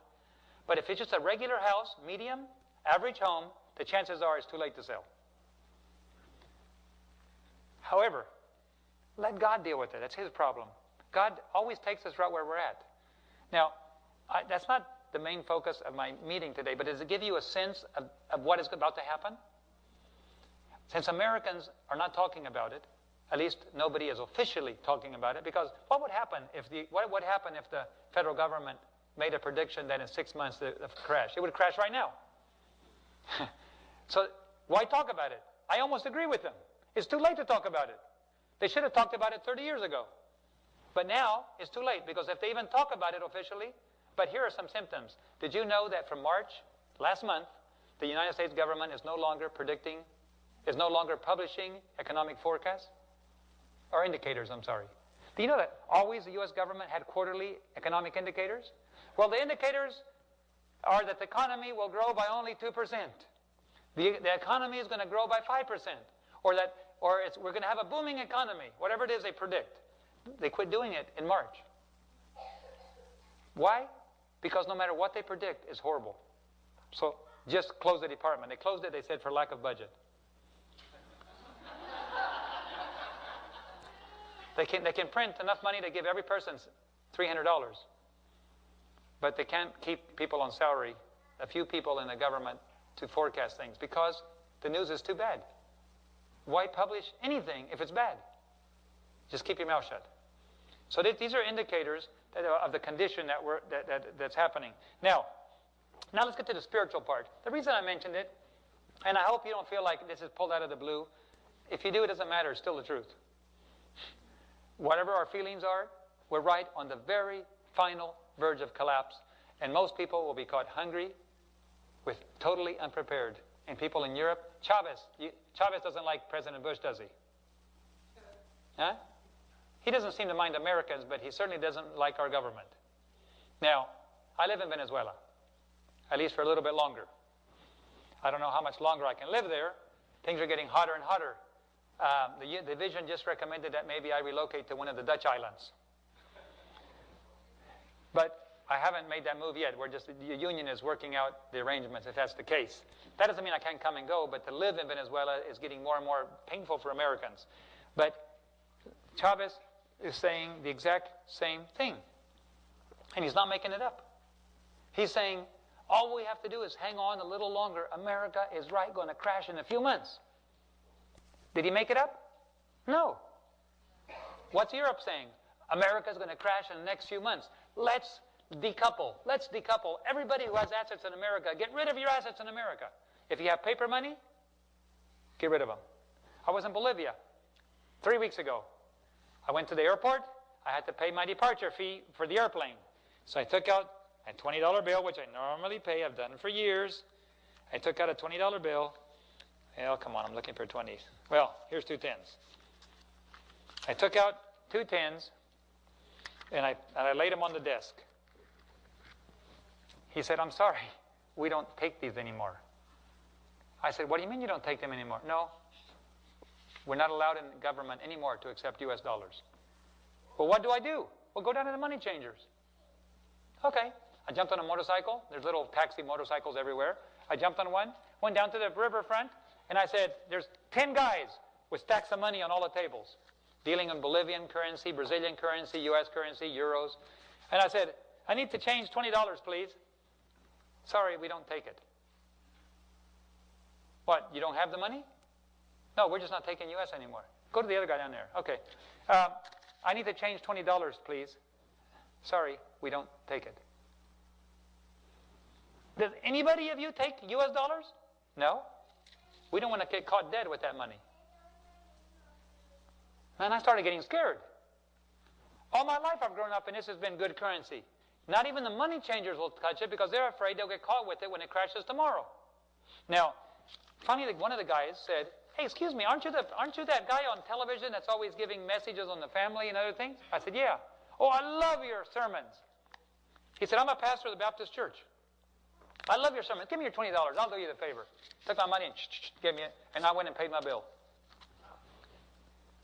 Speaker 1: But if it's just a regular house, medium, average home, the chances are it's too late to sell. However, let God deal with it. That's His problem. God always takes us right where we're at. Now, that's not the main focus of my meeting today, but is to give you a sense of what is about to happen. Since Americans are not talking about it, at least nobody is officially talking about it, because what would happen if the federal government made a prediction that in 6 months it would crash? It would crash right now. So why talk about it? I almost agree with them. It's too late to talk about it. They should have talked about it 30 years ago. But now it's too late, because if they even talk about it officially, but here are some symptoms. Did you know that from March, last month, the United States government is no longer publishing economic forecasts? Or indicators, I'm sorry. Do you know that always the U.S. government had quarterly economic indicators? Well, the indicators are that the economy will grow by only 2%. The economy is going to grow by 5%. We're going to have a booming economy, whatever it is they predict. They quit doing it in March. Why? Because no matter what they predict is horrible. So just close the department. They closed it, they said, for lack of budget. They can print enough money to give every person $300. But they can't keep people on salary, a few people in the government, to forecast things, because the news is too bad. Why publish anything if it's bad? Just keep your mouth shut. So these are indicators of the condition that's happening. Now let's get to the spiritual part. The reason I mentioned it, and I hope you don't feel like this is pulled out of the blue. If you do, it doesn't matter. It's still the truth. whatever our feelings are, we're right on the very final verge of collapse. And most people will be caught hungry with totally unprepared. And people in Europe, Chavez doesn't like President Bush, does he? Huh? He doesn't seem to mind Americans, but he certainly doesn't like our government. Now, I live in Venezuela, at least for a little bit longer. I don't know how much longer I can live there. Things are getting hotter and hotter. The division just recommended that maybe I relocate to one of the Dutch islands. But I haven't made that move yet. The union is working out the arrangements if that's the case. That doesn't mean I can't come and go, but to live in Venezuela is getting more and more painful for Americans. But Chavez is saying the exact same thing. And he's not making it up. He's saying, all we have to do is hang on a little longer. America is going to crash in a few months. Did he make it up? No. What's Europe saying? America's going to crash in the next few months. Let's decouple. Let's decouple. Everybody who has assets in America, get rid of your assets in America. If you have paper money, get rid of them. I was in Bolivia 3 weeks ago. I went to the airport. I had to pay my departure fee for the airplane. So I took out a $20 bill, which I normally pay. I've done it for years. I took out a $20 bill. Oh, come on, I'm looking for 20s. Well, here's 2 10s. I took out 2 10s, and I laid them on the desk. He said, I'm sorry, we don't take these anymore. I said, what do you mean you don't take them anymore? No, we're not allowed in government anymore to accept U.S. dollars. Well, what do I do? Well, go down to the money changers. Okay. I jumped on a motorcycle. There's little taxi motorcycles everywhere. I jumped on one, went down to the riverfront, and I said, there's 10 guys with stacks of money on all the tables, dealing in Bolivian currency, Brazilian currency, U.S. currency, euros. And I said, I need to change $20, please. Sorry, we don't take it. What, you don't have the money? No, we're just not taking U.S. anymore. Go to the other guy down there. Okay. I need to change $20, please. Sorry, we don't take it. Does anybody of you take U.S. dollars? No. We don't want to get caught dead with that money. And I started getting scared. All my life I've grown up and this has been good currency. Not even the money changers will touch it because they're afraid they'll get caught with it when it crashes tomorrow. Now, finally, one of the guys said, hey, excuse me, aren't you that guy on television that's always giving messages on the family and other things? I said, yeah. Oh, I love your sermons. He said, I'm a pastor of the Baptist church. I love your sermons. Give me your $20. I'll do you the favor. Took my money and gave me it, and I went and paid my bill.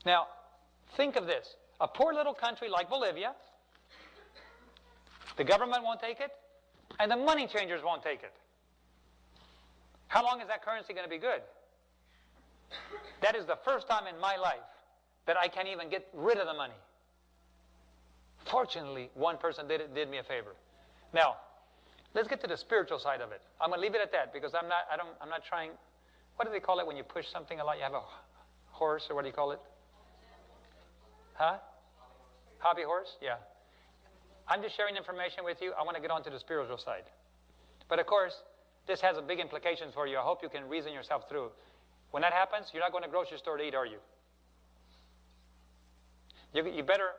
Speaker 1: Now, think of this. A poor little country like Bolivia, the government won't take it, and the money changers won't take it. How long is that currency going to be good? That is the first time in my life that I can't even get rid of the money. Fortunately, one person did me a favor. Now, let's get to the spiritual side of it. I'm going to leave it at that because I'm not trying. What do they call it when you push something a lot? You have a horse, or what do you call it? Huh? Hobby horse? Yeah. I'm just sharing information with you. I want to get on to the spiritual side. But of course, this has a big implications for you. I hope you can reason yourself through. When that happens, you're not going to the grocery store to eat, are you? You better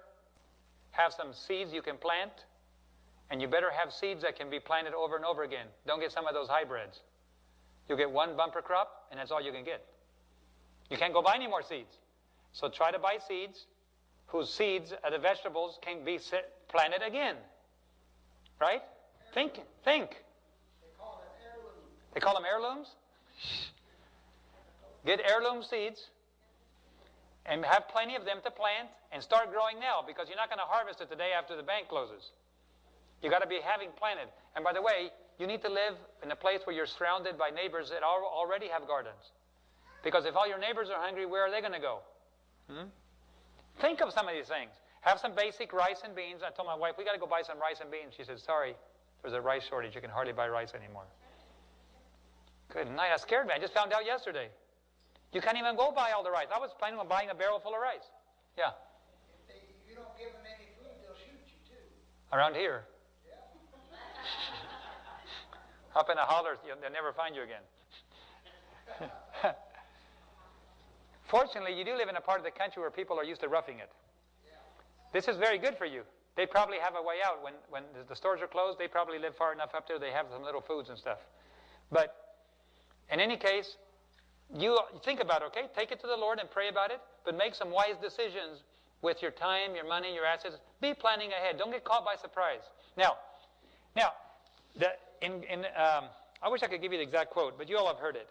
Speaker 1: have some seeds you can plant, and you better have seeds that can be planted over and over again. Don't get some of those hybrids. You'll get one bumper crop, and that's all you can get. You can't go buy any more seeds. So try to buy seeds whose seeds of the vegetables can be planted again. Right? Think.
Speaker 3: They call it heirloom.
Speaker 1: They call them heirlooms? Get heirloom seeds and have plenty of them to plant and start growing now because you're not going to harvest it the day after the bank closes. You've got to be having planted. And by the way, you need to live in a place where you're surrounded by neighbors that already have gardens. Because if all your neighbors are hungry, where are they going to go? Think of some of these things. Have some basic rice and beans. I told my wife, we got to go buy some rice and beans. She said, sorry, there's a rice shortage. You can hardly buy rice anymore. Good night. That scared me. I just found out yesterday. You can't even go buy all the rice. I was planning on buying a barrel full of rice. Yeah.
Speaker 3: If you don't give them any food, they'll shoot you too.
Speaker 1: Around here.
Speaker 3: Yeah.
Speaker 1: Up in the hollers, they'll never find you again. Fortunately, you do live in a part of the country where people are used to roughing it. this is very good for you. They probably have a way out. When the stores are closed, they probably live far enough up there, they have some little foods and stuff. But in any case, you think about it, okay? Take it to the Lord and pray about it, but make some wise decisions with your time, your money, your assets. Be planning ahead. Don't get caught by surprise. Now, I wish I could give you the exact quote, but you all have heard it.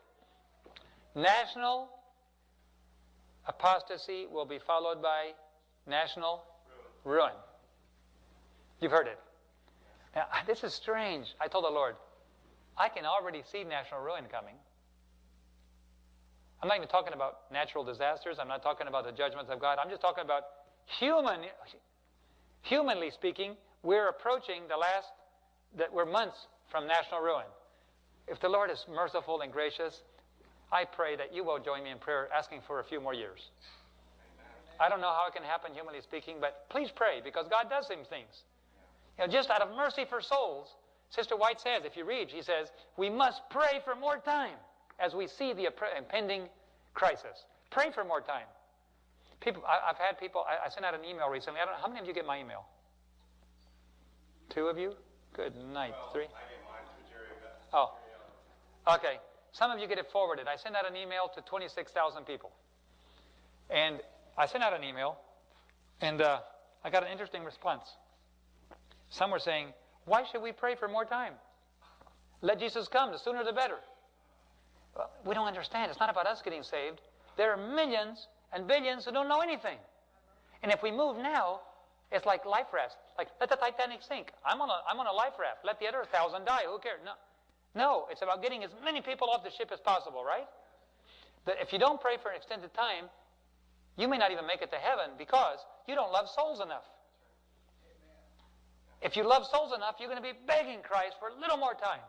Speaker 1: National apostasy will be followed by national ruin. You've heard it. Now, this is strange. I told the Lord, I can already see national ruin coming. I'm not even talking about natural disasters. I'm not talking about the judgments of God. I'm just talking about humanly speaking, we're approaching we're months from national ruin. If the Lord is merciful and gracious, I pray that you will join me in prayer asking for a few more years. I don't know how it can happen, humanly speaking, but please pray, because God does some things. Just out of mercy for souls, Sister White says, if you read, she says, we must pray for more time as we see the impending crisis. Pray for more time. I've had people, I sent out an email recently. How many of you get my email? 2 of you? Good night. 3?
Speaker 4: I get mine to Jerry.
Speaker 1: Oh, okay. Some of you get it forwarded. I sent out an email to 26,000 people. And I sent out an email, and I got an interesting response. Some were saying, why should we pray for more time? Let Jesus come. The sooner the better. Well, we don't understand. It's not about us getting saved. There are millions and billions who don't know anything. And if we move now, it's like life raft. Like, let the Titanic sink. I'm on a life raft. Let the other 1,000 die. Who cares? No, it's about getting as many people off the ship as possible, right? If you don't pray for an extended time, you may not even make it to heaven because you don't love souls enough. If you love souls enough, you're going to be begging Christ for a little more time.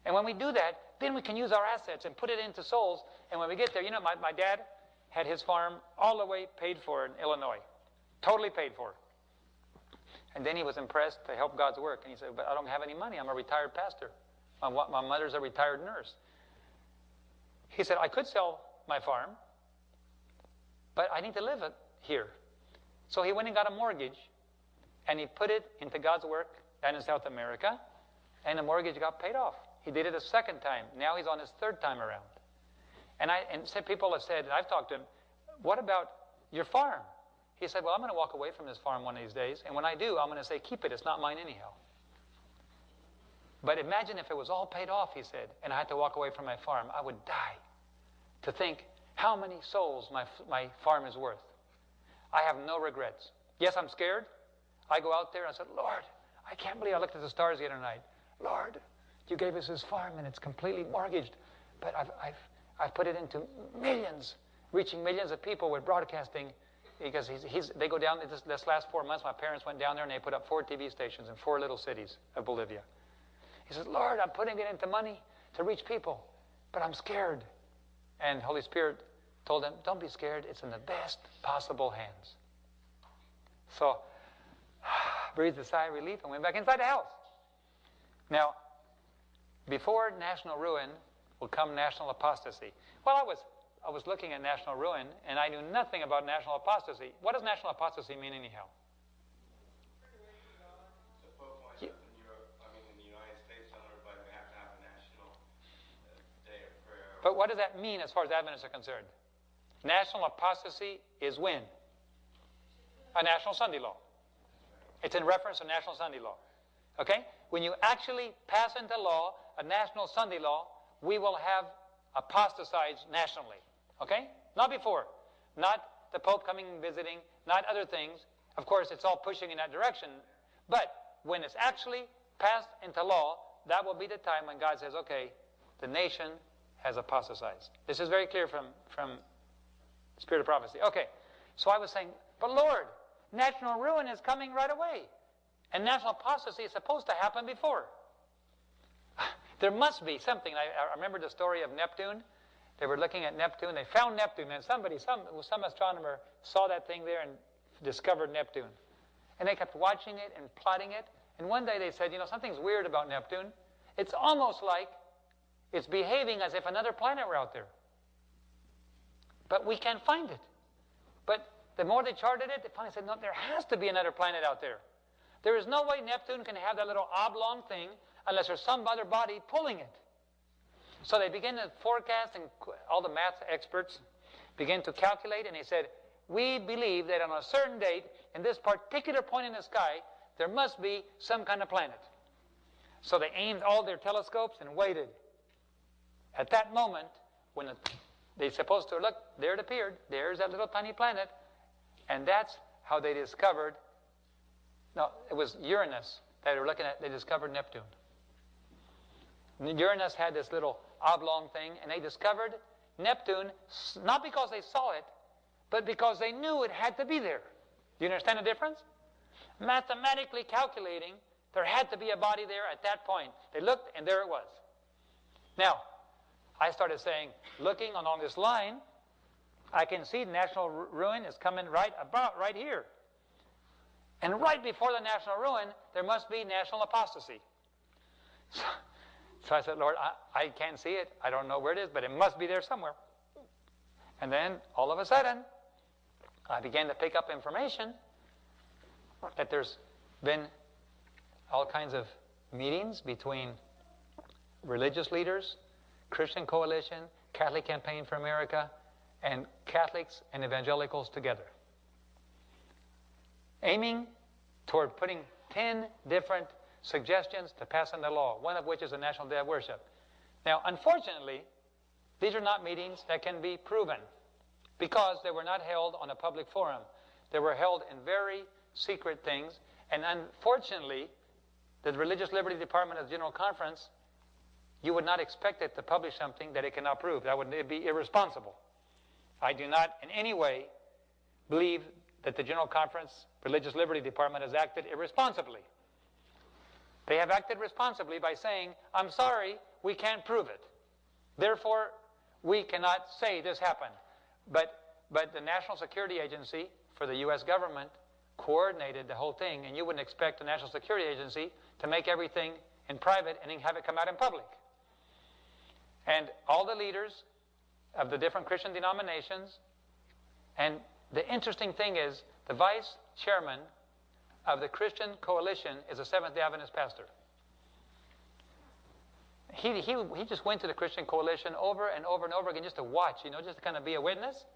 Speaker 1: And when we do that, then we can use our assets and put it into souls. And when we get there, my dad had his farm all the way paid for in Illinois. Totally paid for. And then he was impressed to help God's work. And he said, but I don't have any money. I'm a retired pastor. My mother's a retired nurse. He said, I could sell my farm, but I need to live here. So he went and got a mortgage, and he put it into God's work down in South America, and the mortgage got paid off. He did it a second time. Now he's on his 3rd time around. And people have said, and I've talked to him, what about your farm? He said, well, I'm going to walk away from this farm one of these days, and when I do, I'm going to say, keep it. It's not mine anyhow. But imagine if it was all paid off, he said, and I had to walk away from my farm. I would die to think how many souls my farm is worth. I have no regrets. Yes, I'm scared. I go out there and I said, Lord, I can't believe I looked at the stars the other night. Lord, you gave us this farm and it's completely mortgaged, but I've put it into millions, reaching millions of people with broadcasting, because they go down, this last 4 months, my parents went down there and they put up 4 TV stations in 4 little cities of Bolivia. He says, Lord, I'm putting it into money to reach people, but I'm scared. And Holy Spirit told him, don't be scared. It's in the best possible hands. So, breathed a sigh of relief and went back inside the house. Now, before national ruin will come national apostasy. Well, I was looking at national ruin, and I knew nothing about national apostasy. What does national apostasy mean anyhow? But what does that mean as far as Adventists are concerned? National apostasy is when? A national Sunday law. It's in reference to national Sunday law. Okay? When you actually pass into law a national Sunday law, we will have apostatized nationally. Okay? Not before. Not the Pope coming and visiting. Not other things. Of course, it's all pushing in that direction. But when it's actually passed into law, that will be the time when God says, okay, the nation has apostatized. This is very clear from Spirit of Prophecy. Okay, so I was saying, but Lord, national ruin is coming right away. And national apostasy is supposed to happen before. There must be something. I remember the story of Neptune. They were looking at Neptune. They found Neptune, and some astronomer saw that thing there and discovered Neptune. And they kept watching it and plotting it. And one day they said, something's weird about Neptune. It's almost like it's behaving as if another planet were out there. But we can't find it. But the more they charted it, they finally said, no, there has to be another planet out there. There is no way Neptune can have that little oblong thing unless there's some other body pulling it. So they began to forecast, and all the math experts began to calculate, and they said, we believe that on a certain date, in this particular point in the sky, there must be some kind of planet. So they aimed all their telescopes and waited. At that moment, when they're supposed to look, there it appeared. There's that little tiny planet. And that's how they discovered, no, it was Uranus that they were looking at. They discovered Neptune. Uranus had this little oblong thing, and they discovered Neptune, not because they saw it, but because they knew it had to be there. Do you understand the difference? Mathematically calculating, there had to be a body there at that point. They looked, and there it was. Now, I started saying, looking along this line, I can see national ruin is coming right here. And right before the national ruin, there must be national apostasy. So I said, Lord, I can't see it. I don't know where it is, but it must be there somewhere. And then, all of a sudden, I began to pick up information that there's been all kinds of meetings between religious leaders, Christian Coalition, Catholic Campaign for America, and Catholics and evangelicals together, aiming toward putting 10 different suggestions to pass into law, one of which is a National Day of Worship. Now, unfortunately, these are not meetings that can be proven because they were not held on a public forum. They were held in very secret things, and unfortunately, the Religious Liberty Department of the General Conference, you would not expect it to publish something that it cannot prove. That would be irresponsible. I do not in any way believe that the General Conference Religious Liberty Department has acted irresponsibly. They have acted responsibly by saying, I'm sorry, we can't prove it. Therefore, we cannot say this happened. But the National Security Agency for the U.S. government coordinated the whole thing, and you wouldn't expect the National Security Agency to make everything in private and then have it come out in public. And all the leaders of the different Christian denominations, and the interesting thing is, the vice chairman of the Christian Coalition is a Seventh-day Adventist pastor. He just went to the Christian Coalition over and over and over again just to watch, just to kind of be a witness.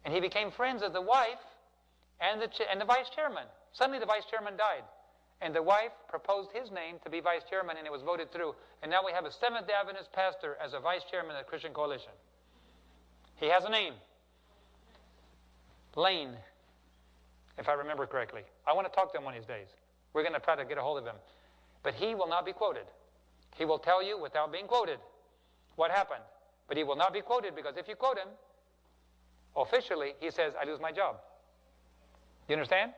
Speaker 1: And he became friends of the wife and the vice chairman. Suddenly the vice chairman died. And the wife proposed his name to be vice chairman, and it was voted through. And now we have a Seventh-day Adventist pastor as a vice chairman of the Christian Coalition. He has a name. Lane, if I remember correctly. I want to talk to him one of these days. We're going to try to get a hold of him. But he will not be quoted. He will tell you without being quoted what happened. But he will not be quoted because if you quote him, officially, he says, I lose my job. You understand?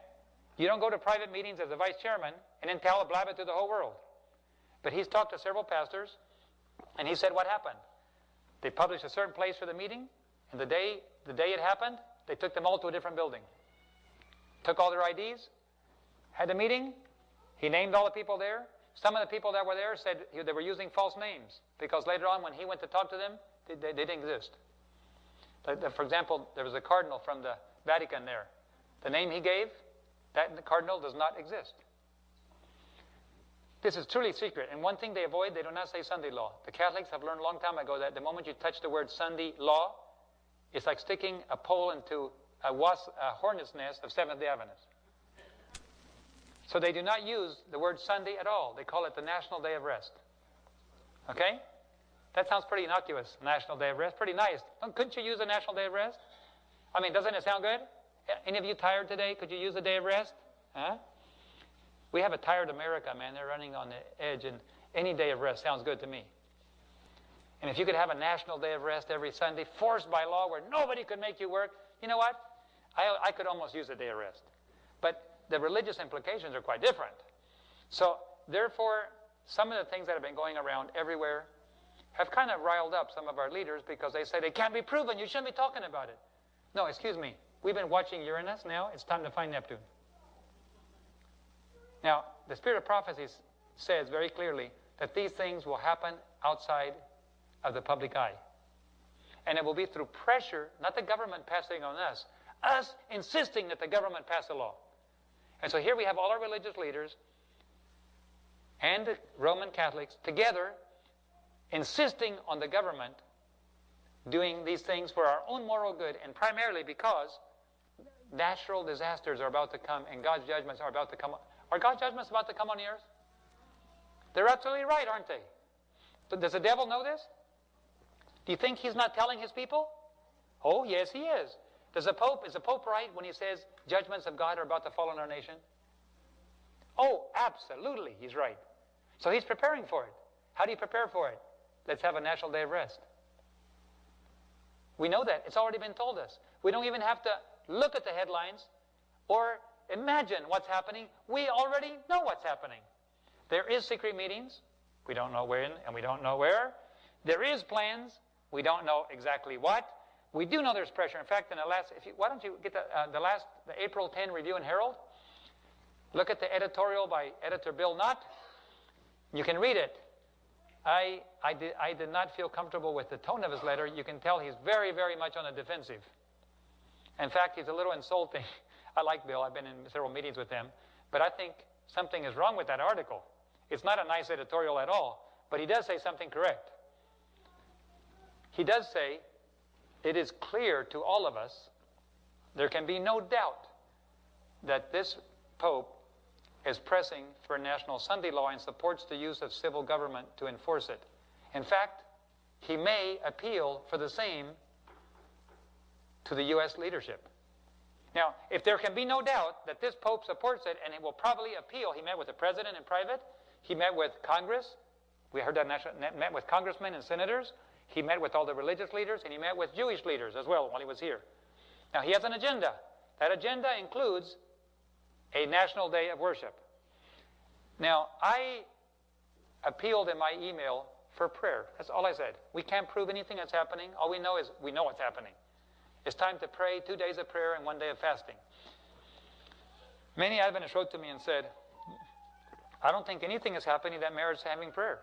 Speaker 1: You don't go to private meetings as a vice chairman and then blab it to the whole world. But he's talked to several pastors, and he said what happened. They published a certain place for the meeting, and the day it happened, they took them all to a different building. Took all their IDs, had a meeting, he named all the people there. Some of the people that were there said they were using false names, because later on when he went to talk to them, they didn't exist. For example, there was a cardinal from the Vatican there. The name he gave, that cardinal does not exist. This is truly secret. And one thing they avoid, they do not say Sunday law. The Catholics have learned a long time ago that the moment you touch the word Sunday law, it's like sticking a pole into a hornet's nest of Seventh-day Adventists. So they do not use the word Sunday at all. They call it the National Day of Rest. Okay? That sounds pretty innocuous, National Day of Rest. Pretty nice. Couldn't you use a National Day of Rest? I mean, doesn't it sound good? Any of you tired today? Could you use a day of rest? Huh? We have a tired America, man. They're running on the edge, and any day of rest sounds good to me. And if you could have a National Day of Rest every Sunday, forced by law, where nobody could make you work, you know what? I could almost use a day of rest. But the religious implications are quite different. So, therefore, some of the things that have been going around everywhere have kind of riled up some of our leaders because they say they can't be proven. You shouldn't be talking about it. No, excuse me. We've been watching Uranus. Now it's time to find Neptune. Now, the Spirit of Prophecy says very clearly that these things will happen outside of the public eye. And it will be through pressure, not the government passing on us. Us insisting that the government pass a law. And so here we have all our religious leaders and the Roman Catholics together insisting on the government doing these things for our own moral good, and primarily because natural disasters are about to come and God's judgments are about to come. Are God's judgments about to come on the earth? They're absolutely right, aren't they? But does the devil know this? Do you think he's not telling his people? Oh, yes, he is. Is the Pope right when he says judgments of God are about to fall on our nation? Oh, absolutely, he's right. So he's preparing for it. How do you prepare for it? Let's have a national day of rest. We know that. It's already been told us. We don't even have to look at the headlines or imagine what's happening. We already know what's happening. There is secret meetings. We don't know when and we don't know where. There is plans. We don't know exactly what. We do know there's pressure. In fact, in the last, why don't you get the April 10 Review and Herald? Look at the editorial by editor Bill Knott. You can read it. I did not feel comfortable with the tone of his letter. You can tell he's very, very much on the defensive. In fact, he's a little insulting. I like Bill. I've been in several meetings with him. But I think something is wrong with that article. It's not a nice editorial at all. But he does say something correct. He does say, it is clear to all of us, there can be no doubt that this Pope is pressing for a national Sunday law and supports the use of civil government to enforce it. In fact, he may appeal for the same to the U.S. leadership. Now, if there can be no doubt that this Pope supports it, and he will probably appeal, he met with the President in private, he met with Congress, we heard that met with congressmen and senators, he met with all the religious leaders, and he met with Jewish leaders as well while he was here. Now, he has an agenda. That agenda includes a national day of worship. Now, I appealed in my email for prayer. That's all I said. We can't prove anything that's happening. All we know is we know what's happening. It's time to pray 2 days of prayer and 1 day of fasting. Many Adventists wrote to me and said, I don't think anything is happening that merits having prayer.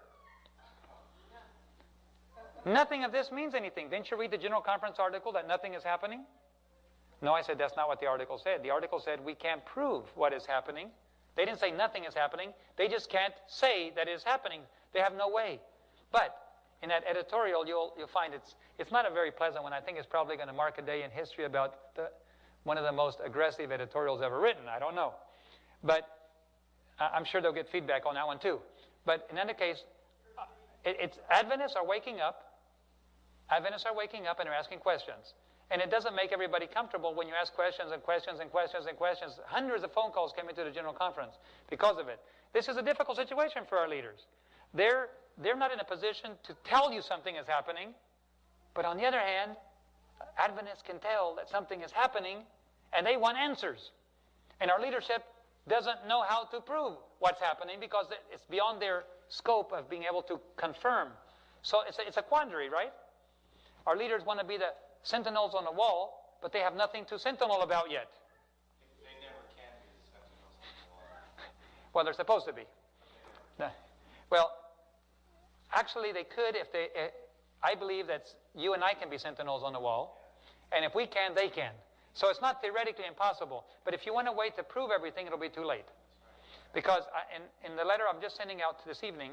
Speaker 1: Nothing of this means anything. Didn't you read the General Conference article that nothing is happening? No, I said that's not what the article said. The article said we can't prove what is happening. They didn't say nothing is happening. They just can't say that it is happening. They have no way. But in that editorial, you'll find it's not a very pleasant one. I think it's probably going to mark a day in history about one of the most aggressive editorials ever written. I don't know. But I'm sure they'll get feedback on that one too. But in any case, Adventists are waking up. Adventists are waking up and they're asking questions. And it doesn't make everybody comfortable when you ask questions and questions and questions and questions. Hundreds of phone calls came into the General Conference because of it. This is a difficult situation for our leaders. They're not in a position to tell you something is happening. But on the other hand, Adventists can tell that something is happening and they want answers. And our leadership doesn't know how to prove what's happening because it's beyond their scope of being able to confirm. So it's a quandary, right? Our leaders want to be the sentinels on the wall, but they have nothing to sentinel about yet.
Speaker 4: They never can be the sentinels on the wall.
Speaker 1: Well, they're supposed to be. Well, actually they could if they... I believe that you and I can be sentinels on the wall, and if we can, they can. So it's not theoretically impossible, but if you want to wait to prove everything, it'll be too late. Because in the letter I'm just sending out this evening,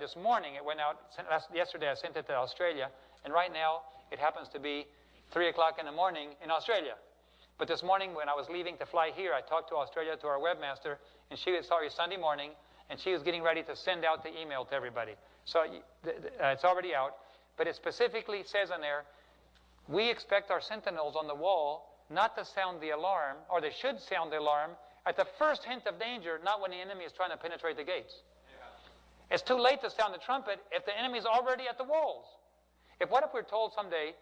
Speaker 1: this morning it went out, yesterday I sent it to Australia, and right now it happens to be 3 o'clock in the morning in Australia. But this morning when I was leaving to fly here, I talked to Australia, to our webmaster, and she was Sunday morning, and she was getting ready to send out the email to everybody. So it's already out, but it specifically says in there, we expect our sentinels on the wall not to sound the alarm, or they should sound the alarm, at the first hint of danger, not when the enemy is trying to penetrate the gates. Yeah. It's too late to sound the trumpet if the enemy is already at the walls. What if we're told someday,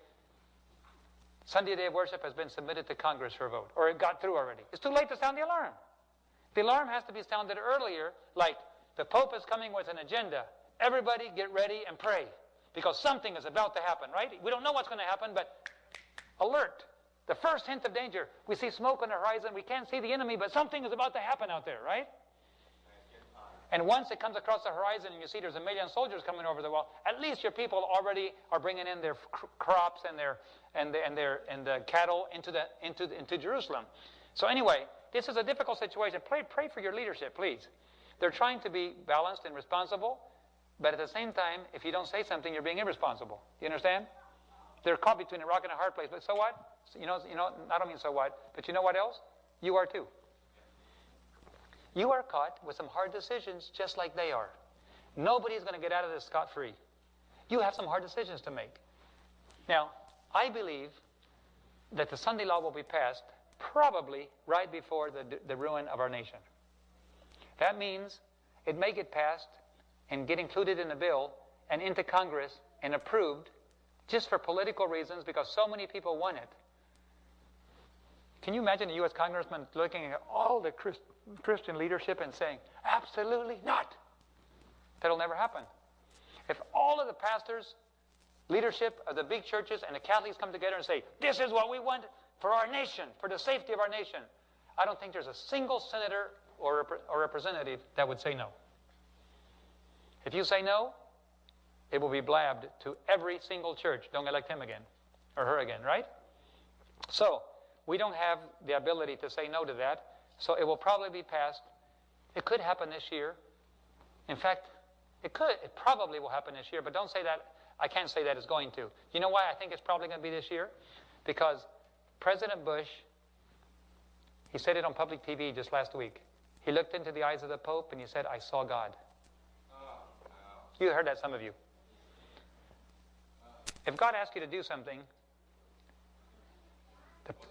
Speaker 1: Sunday day of worship has been submitted to Congress for a vote, or it got through already? It's too late to sound the alarm. The alarm has to be sounded earlier, like the Pope is coming with an agenda. Everybody get ready and pray, because something is about to happen, right? We don't know what's going to happen, but alert. The first hint of danger. We see smoke on the horizon. We can't see the enemy, but something is about to happen out there, right? And once it comes across the horizon and you see there's 1 million soldiers coming over the wall, at least your people already are bringing in their crops and the cattle into Jerusalem. So anyway, this is a difficult situation. Pray for your leadership, please. They're trying to be balanced and responsible, but at the same time, if you don't say something, you're being irresponsible. You understand? They're caught between a rock and a hard place. But so what? You know, I don't mean so what, but you know what else? You are too. You are caught with some hard decisions just like they are. Nobody's going to get out of this scot-free. You have some hard decisions to make. Now, I believe that the Sunday law will be passed probably right before the ruin of our nation. That means it may get passed and get included in the bill and into Congress and approved just for political reasons because so many people want it. Can you imagine a U.S. congressman looking at all the Christian leadership and saying, absolutely not? That'll never happen. If all of the pastors, leadership of the big churches and the Catholics come together and say, this is what we want for our nation, for the safety of our nation, I don't think there's a single senator or representative that would say no. If you say no, it will be blabbed to every single church. Don't elect him again or her again, right? So, we don't have the ability to say no to that, so it will probably be passed. It could happen this year. In fact, it probably will happen this year, but don't say that. I can't say that it's going to. You know why I think it's probably going to be this year? Because President Bush, he said it on public TV just last week. He looked into the eyes of the Pope and he said, I saw God. You heard that, some of you. If God asks you to do something,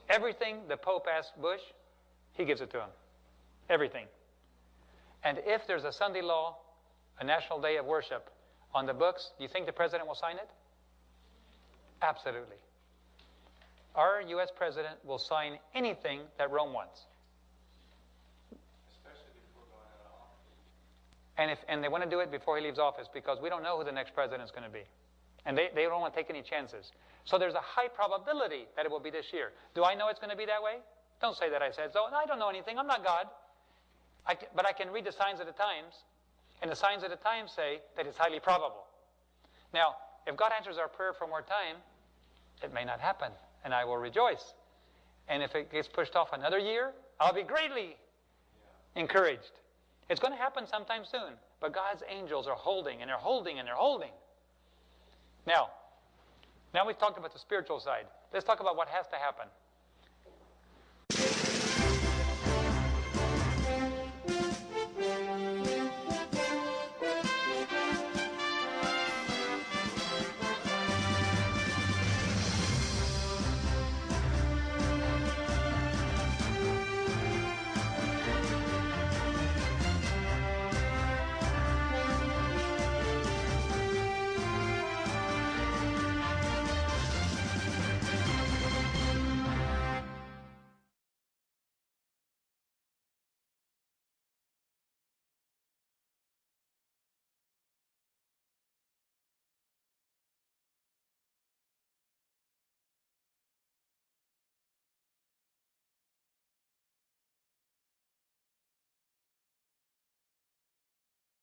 Speaker 1: everything the Pope asks Bush, he gives it to him. Everything. And if there's a Sunday law, a national day of worship on the books, do you think the president will sign it? Absolutely. Our U.S. president will sign anything that Rome wants.
Speaker 4: Especially before going out of office.
Speaker 1: And they want to do it before he leaves office because we don't know who the next president is going to be. And they don't want to take any chances. So there's a high probability that it will be this year. Do I know it's going to be that way? Don't say that I said so. I don't know anything. I'm not God. But I can read the signs of the times. And the signs of the times say that it's highly probable. Now, if God answers our prayer for more time, it may not happen. And I will rejoice. And if it gets pushed off another year, I'll be greatly encouraged. It's going to happen sometime soon. But God's angels are holding, and they're holding, and they're holding. Now we've talked about the spiritual side. Let's talk about what has to happen.